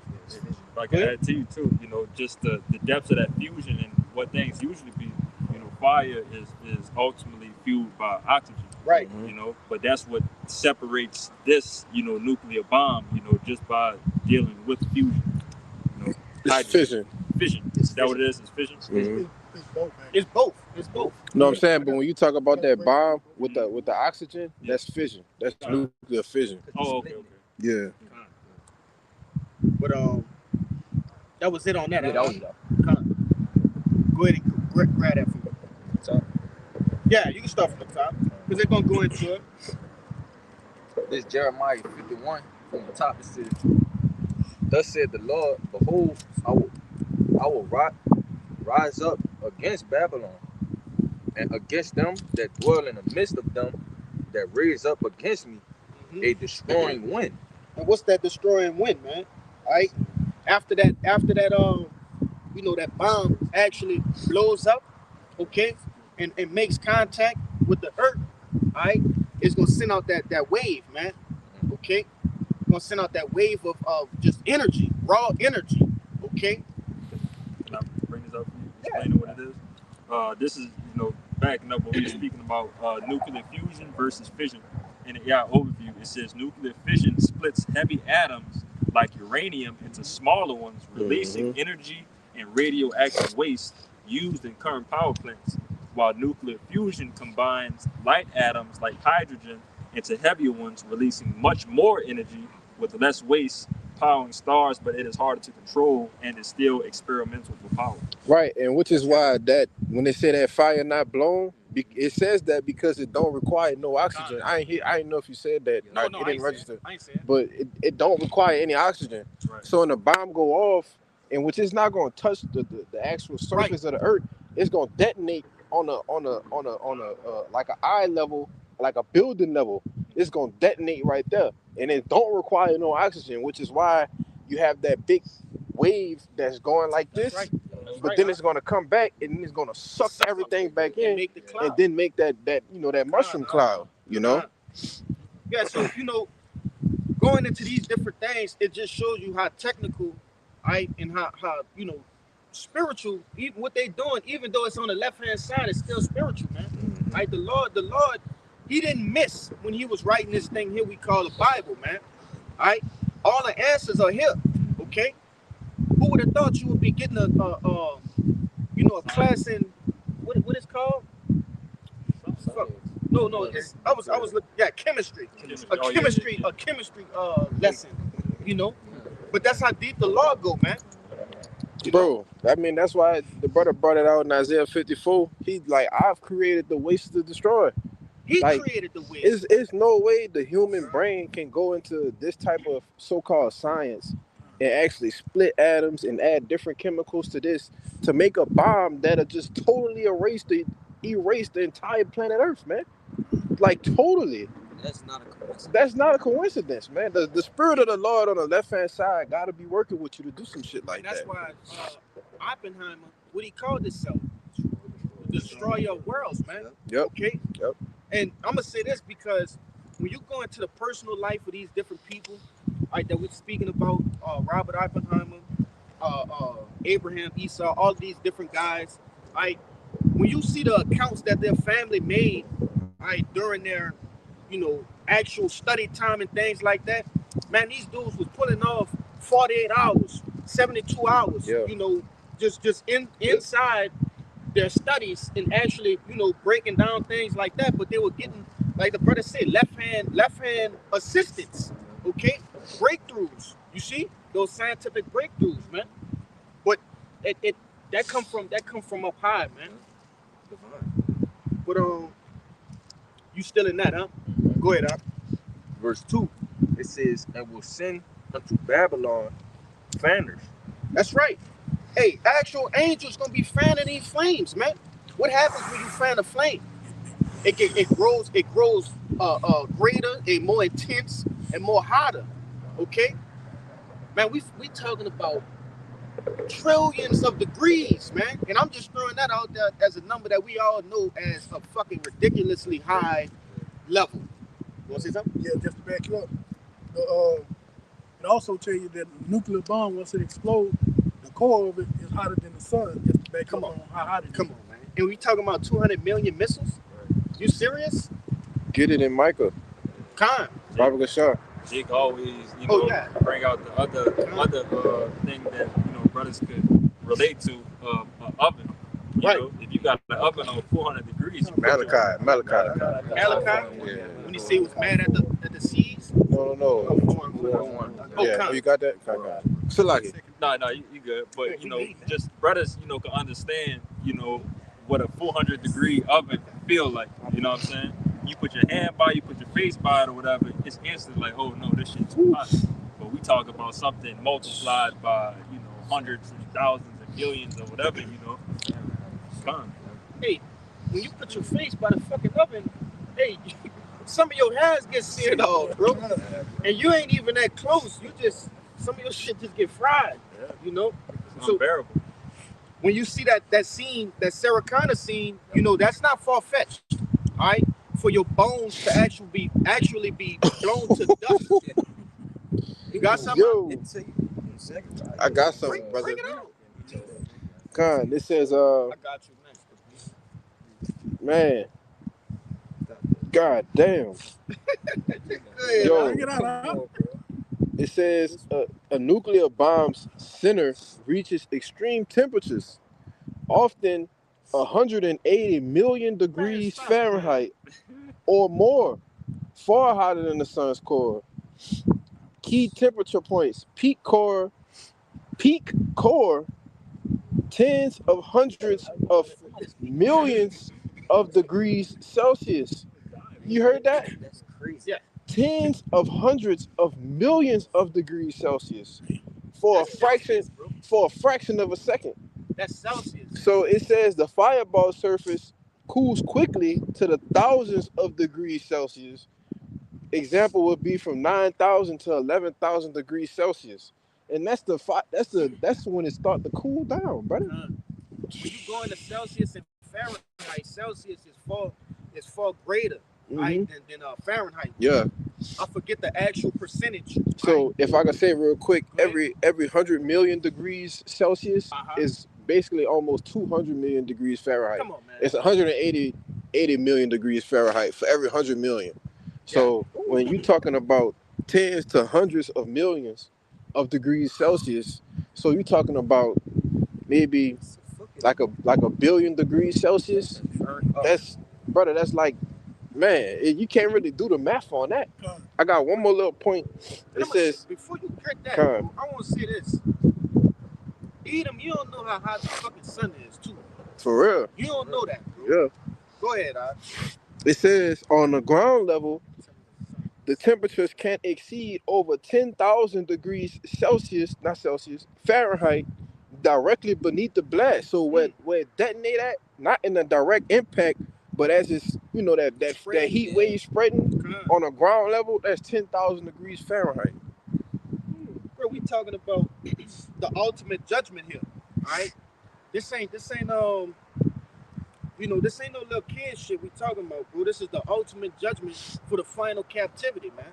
I can add to you too, you know, just the depths of that fusion and what things usually be, you know, fire is ultimately fueled by oxygen. Right. You know, but that's what separates this, you know, nuclear bomb, you know, just by dealing with fusion. You know, It's fission. Fission. Is that what it is? It's fission? Mhm. It's both. It's both. You know what I'm saying? But when you talk about that bomb with the oxygen, that's fission. That's nuclear fission. Oh, okay. Yeah. But that was it on that. Yeah, that was it. Go ahead and grab that for me. Top. Yeah, you can start from the top because they're gonna go into it. This Jeremiah 51 from the top. It says, "Thus said the Lord, behold, I will rise up against Babylon, and against them that dwell in the midst of them that raise up against me a destroying wind." And what's that destroying wind, man? All right. After that, you know, that bomb actually blows up, okay, and makes contact with the earth, all right, it's gonna send out that wave, man. Okay? It's gonna send out that wave of just energy, raw energy, okay? Can I bring this up for you? Explaining what it is? This is, you know, backing up what we were speaking about nuclear fusion versus fission. In the AI overview, it says nuclear fission splits heavy atoms like uranium into smaller ones, releasing energy and radioactive waste used in current power plants, while nuclear fusion combines light atoms like hydrogen into heavier ones, releasing much more energy with less waste, powering stars, but it is harder to control and is still experimental for power. Right, and which is why that when they say that fire not blown, it says that because it don't require no oxygen. I ain't know if you said that. No, it I didn't ain't register. I ain't saying. But it don't require any oxygen. Right. So when the bomb go off, and which is not going to touch the actual surface of the earth, it's going to detonate on a like an eye level, like a building level. It's going to detonate right there, and it don't require no oxygen, which is why you have that big wave that's going like this. Right. But then it's going to come back, and it's going to suck everything back in, make the cloud. and then make that you know that mushroom cloud. You know. Yeah. So you know, going into these different things, it just shows you how technical, right, and how you know, spiritual. Even what they doing, even though it's on the left hand side, it's still spiritual, man. Right? The Lord, He didn't miss when He was writing this thing here we call the Bible, man. All right, all the answers are here. Okay. Who would have thought you would be getting a a class in what it's called? No, I was looking, chemistry. A chemistry lesson, you know. But that's how deep the law go, man. Bro, I mean that's why the brother brought it out in Isaiah 54. He like, I've created the waste to destroy. He like, created the waste. It's no way the human brain can go into this type of so-called science and actually split atoms and add different chemicals to this to make a bomb that'll just totally erase the entire planet Earth, man. Like totally. That's not a coincidence. That's not a coincidence, man. The spirit of the Lord on the left-hand side got to be working with you to do some shit like That's that. why Oppenheimer, what he called himself, destroyer of worlds, man. Yep. Okay. Yep. And I'm gonna say this because when you go into the personal life of these different people, right, that we're speaking about, Robert Oppenheimer, Abraham, Esau, all these different guys, right? When you see the accounts that their family made, right, during their, you know, actual study time and things like that, man, these dudes was pulling off 48 hours, 72 hours, you know, just inside their studies and actually, you know, breaking down things like that. But they were getting, like the brother said, left hand assistance, okay, breakthroughs. You see those scientific breakthroughs, man. But that come from up high, man. But you still in that, huh? Go ahead, huh? Verse 2, it says, "And will send unto Babylon fanners. That's right. Hey, actual angels gonna be fanning these flames, man. What happens when you fan a flame? It grows greater, and more intense, and more hotter. Okay, man. We talking about trillions of degrees, man. And I'm just throwing that out there as a number that we all know as a fucking ridiculously high level. You want to say something? Yeah, just to back you up. It also tell you that the nuclear bomb, once it explodes, the core of it is hotter than the sun. Just to back up on how hot it is. Come on, man. And we talking about 200 million missiles? You serious? Get it in Micah. Khan. Baba Gashar. Jake always, bring out the other thing that brothers could relate to, an oven. You know, if you got an oven on 400 degrees, Malachi. Yeah. When he say he was mad at the seas. No. Yeah, you got that? Salaki. No, you good. But just brothers, can understand, what a 400 degree oven feel like. You know what I'm saying? You put your hand by, you put your face by it or whatever, it's instant like, oh no, this shit's too hot. But we talk about something multiplied by, hundreds and thousands and millions or whatever, Fun. Hey, when you put your face by the fucking oven, hey, some of your hairs get seared off, bro. And you ain't even that close. Some of your shit just get fried, It's unbearable. When you see that scene, that Sarah Connor scene, that's not far-fetched, all right? For your bones to actually be blown to dust. You got something? Yo, I got something, brother. Bring it out. Con, it says, I got you next. man, god damn. Yo, it says a nuclear bomb's center reaches extreme temperatures, often 180 million degrees Fahrenheit or more, far hotter than the sun's core. Key temperature points: peak core, tens of hundreds of millions of degrees Celsius. You heard that? That's crazy. Yeah. Tens of hundreds of millions of degrees Celsius for a fraction of a second. That's Celsius. So it says the fireball surface cools quickly to the thousands of degrees Celsius. Example would be from 9,000 to 11,000 degrees Celsius, and that's when it starts to cool down, brother. When you go into Celsius and Fahrenheit, Celsius is far greater, right, than Fahrenheit. Yeah. I forget the actual percentage. So right? if I can say real quick, every 100 million degrees Celsius is basically almost 200 million degrees Fahrenheit. Come on, man. It's 180 million degrees Fahrenheit for every 100 million. So when you're talking about tens to hundreds of millions of degrees Celsius, so you're talking about maybe like a billion degrees Celsius. That's like, man, you can't really do the math on that. I got one more little point. It says, before you get that, bro, I want to say this. Edom, you don't know how hot the fucking sun is, too. For real. You don't know that, bro. Yeah. Go ahead, Odd. It says on the ground level, the temperatures can't exceed over 10,000 degrees Celsius, not Celsius, Fahrenheit, directly beneath the blast. So where it detonate at, not in a direct impact, but as it's, that heat wave spreading on the ground level, that's 10,000 degrees Fahrenheit. Bro, we talking about the ultimate judgment here, all right? This ain't no little kid shit we talking about, bro. This is the ultimate judgment for the final captivity, man.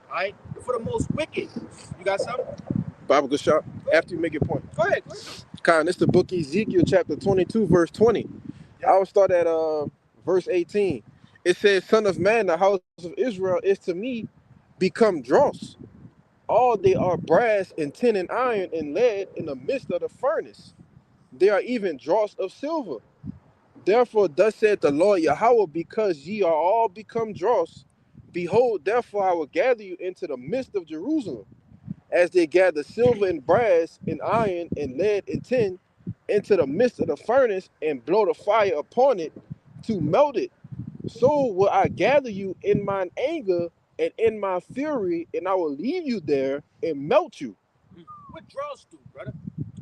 All right? For the most wicked. You got something? Baba Gashar, after you make your point. Go ahead. Khan, this is the book Ezekiel chapter 22, verse 20. I will start at verse 18. It says, Son of man, the house of Israel is to me become dross. All they are brass and tin and iron and lead in the midst of the furnace. They are even dross of silver. Therefore, thus said the Lord Yahweh, because ye are all become dross, behold, therefore I will gather you into the midst of Jerusalem, as they gather silver and brass and iron and lead and tin into the midst of the furnace and blow the fire upon it to melt it. So will I gather you in mine anger and in my fury, and I will leave you there and melt you. What dross do, brother?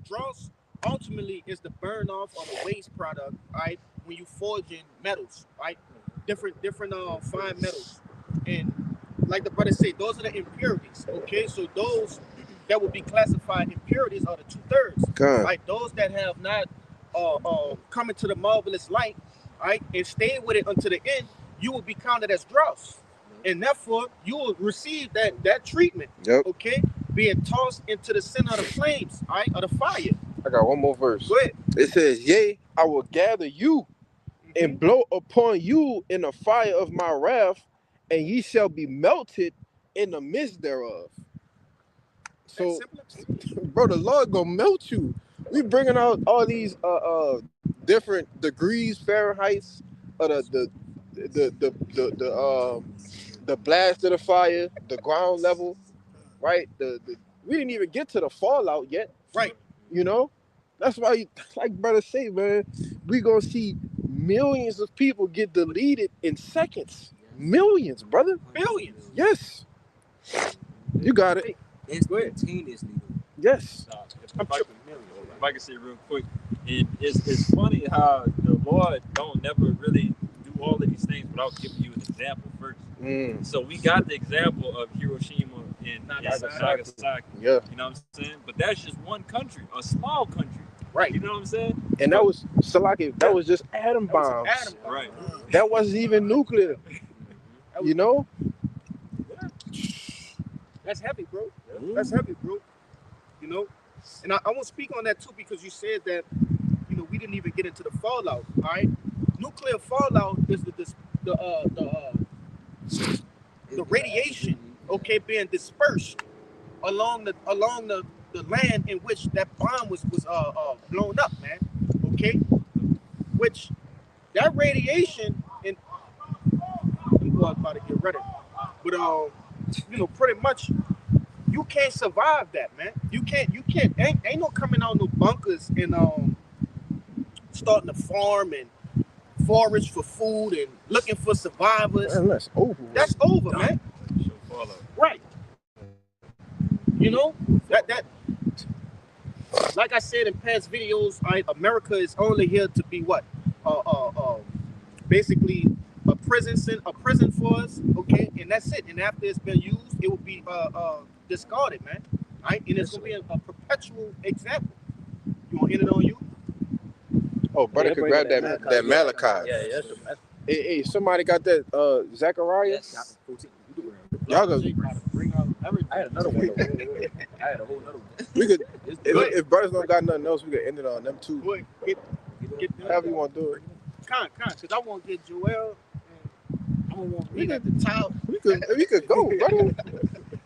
Dross ultimately is the burn off of a waste product, right? When you forge in metals, right? Different fine metals. And like the brother said, those are the impurities. Okay, so those that would be classified impurities are the 2/3. God. Right? Those that have not come into the marvelous light, right, and stayed with it until the end, you will be counted as dross. And therefore you will receive that treatment. Yep. Okay, being tossed into the center of the flames, right, of the fire. I got one more verse. Go ahead. It says, yea, I will gather you and blow upon you in the fire of my wrath, and ye shall be melted in the midst thereof. So, bro, the Lord gonna melt you. We bringing out all these different degrees Fahrenheits of the blast of the fire, the ground level, right? We didn't even get to the fallout yet, right? You know, that's why, like brother say, man, we gonna see millions of people get deleted in seconds. Millions, brother. Billions. Yes. You got it. Instantaneously. Yes. If I can say real quick, it's funny how the Lord don't never really do all of these things without giving you an example first. So we got the example of Hiroshima and Nagasaki. Yeah. You know what I'm saying? But that's just one country, a small country. Right. You know what I'm saying? And that was Salaki, that was just atom bombs. Right. That wasn't even nuclear. You know? That's heavy, bro. That's heavy, bro. You know? And I want to speak on that too, because you said that, you know, we didn't even get into the fallout, all right? Nuclear fallout is the radiation, okay, being dispersed along the land in which that bomb was blown up, man. Okay? Which that radiation, and I'm about to get ready. But you know, pretty much you can't survive that, man. You can't ain't no coming out no bunkers and starting to farm and forage for food and looking for survivors. Man, that's over. That's over, man. Right. You know, that like I said in past videos, America is only here to be what? Basically a prison for us, okay? And that's it. And after it's been used, it will be discarded, man. Right? And it's gonna be a perpetual example. You wanna end it on you? Oh, brother could grab that Malachi. Yeah. Hey, somebody got that Zechariah? Yes. Y'all go. I had another one. I had a whole other one. We could, if brothers don't got nothing else, we could end it on them too. Boy, get however you want to do it. Because I want to get Joel. And I don't want to be at the top. We could go, brother.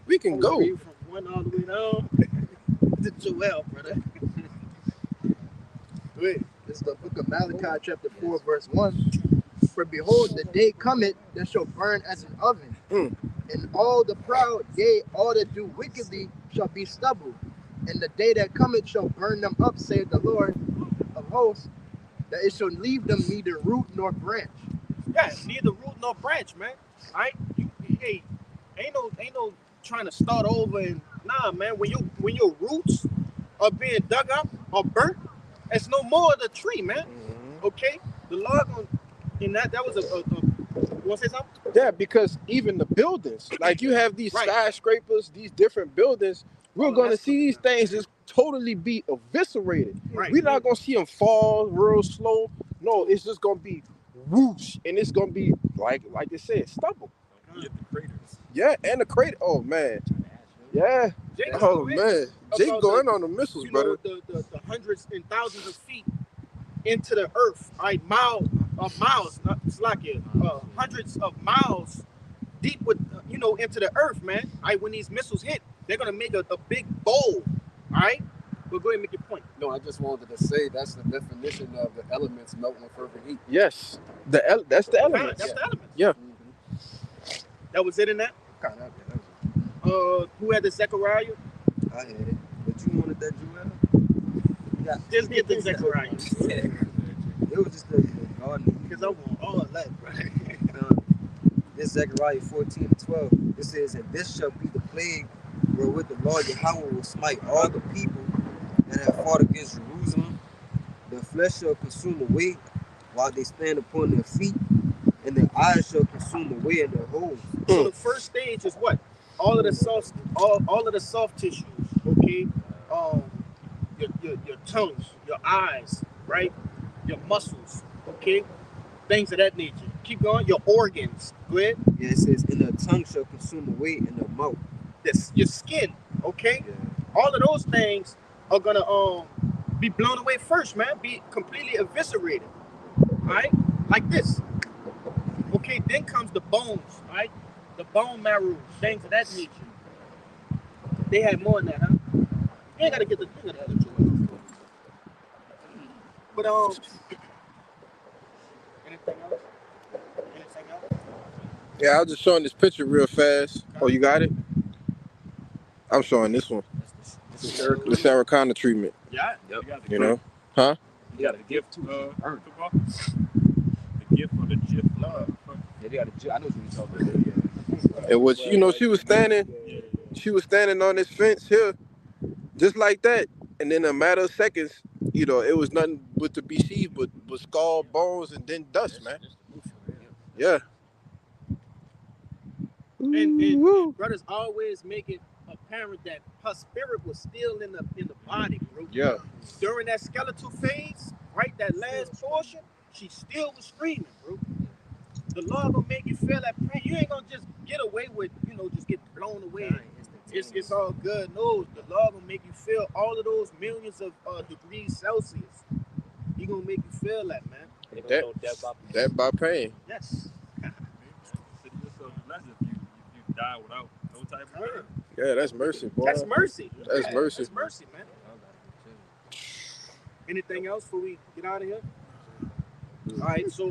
We can go. From one all the way down to Joel, brother. This is the book of Malachi, chapter 4, verse 1. For behold, the day cometh that shall burn as an oven, and all the proud, yea, all that do wickedly shall be stubble. And the day that cometh shall burn them up, saith the Lord of hosts, that it shall leave them neither root nor branch. Yeah, neither root nor branch, man. All right, hey, ain't no trying to start over and nah, man. When your roots are being dug up or burnt, it's no more of the tree, man. Okay, the Lord gonna, and that was you want to say something? Yeah, because even the buildings, like you have these skyscrapers, these different buildings, we're going to see these things just totally be eviscerated. Right. We're not going to see them fall real slow. No, it's just going to be whoosh, and it's going to be like they said, stubble. Yeah, and the crater. Oh man. Yeah. Oh man. Jake going on the missiles, brother. Know, the hundreds and thousands of feet into the earth, right? Miles, not Slakia, hundreds of miles deep with into the earth, man. Right, when these missiles hit, they're gonna make a big bowl. All right, but go ahead and make your point. No, I just wanted to say that's the definition of the elements melting with fervent heat. Yes, that's the elements. That's the elements. Yeah. That was it in that. Kind of. Who had the Zechariah? I had it, but you wanted that Joel? Just get the Zechariah. It was just the garden. Because I want all that, bro. this Zechariah 14:12. It says, and this shall be the plague wherewith the Lord Yahweh will smite all the people that have fought against Jerusalem. Their flesh shall consume away while they stand upon their feet, and their eyes shall consume away in their holes. So the first stage is what? All of the soft tissues, okay? Your tongues, your eyes, right? Your muscles, okay? Things of that nature. Keep going. Your organs. Go ahead. Yeah, it says, and their tongue shall consume away in their mouth. Your skin, okay? Yeah. All of those things are gonna be blown away first, man. Be completely eviscerated. Alright? Like this. Okay, then comes the bones, right? The bone marrow, things of that nature. They had more than that, huh? You ain't gotta get the But anything else? Anything else? Yeah, I was just showing this picture real fast. Oh, you got it? I'm showing this one. The Sarah Connor treatment. Yeah. You know? Huh? You got a gift to football? The gift or the gift love. Yeah, they got a I know what you're talking about. Yeah. And what you know, she was standing on this fence here, just like that. And in a matter of seconds, you know, it was nothing but to be seen but skull, bones, and then dust, man. Yeah. And brothers always make it apparent that her spirit was still in the body, bro. Yeah. During that skeletal phase, right, that last portion, she still was screaming, bro. The Lord gonna make you feel that pain. You ain't gonna just get away with, you know, just get blown away. It's all good. No, the Lord gonna make you feel all of those millions of degrees Celsius. He gonna make you feel that, man. That by pain. Yes. Consider yourself blessed if you die without no type of pain. Yeah, that's mercy, boy. That's mercy. That's mercy. That's mercy, man. Anything else before we get out of here? All right, so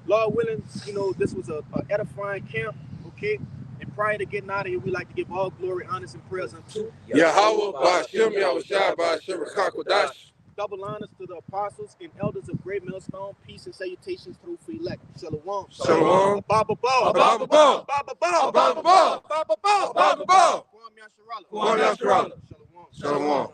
Lord willing, you know, this was a edifying camp, okay? And prior to getting out of here, we like to give all glory, honors, and prayers unto Yahweh, Ba'ashem, Yahushua, Ba'ashem, Rakakwadash. double honors to the apostles and elders of Great Millstone. Peace and salutations through free elect. Shalom. Shalom. Baba Ba. Baba Ba. Baba Ba. Baba Ba. Baba Ba. Baba Ba. Kwame Yasharala. Kwame Yasharala. Shalom. Shalom.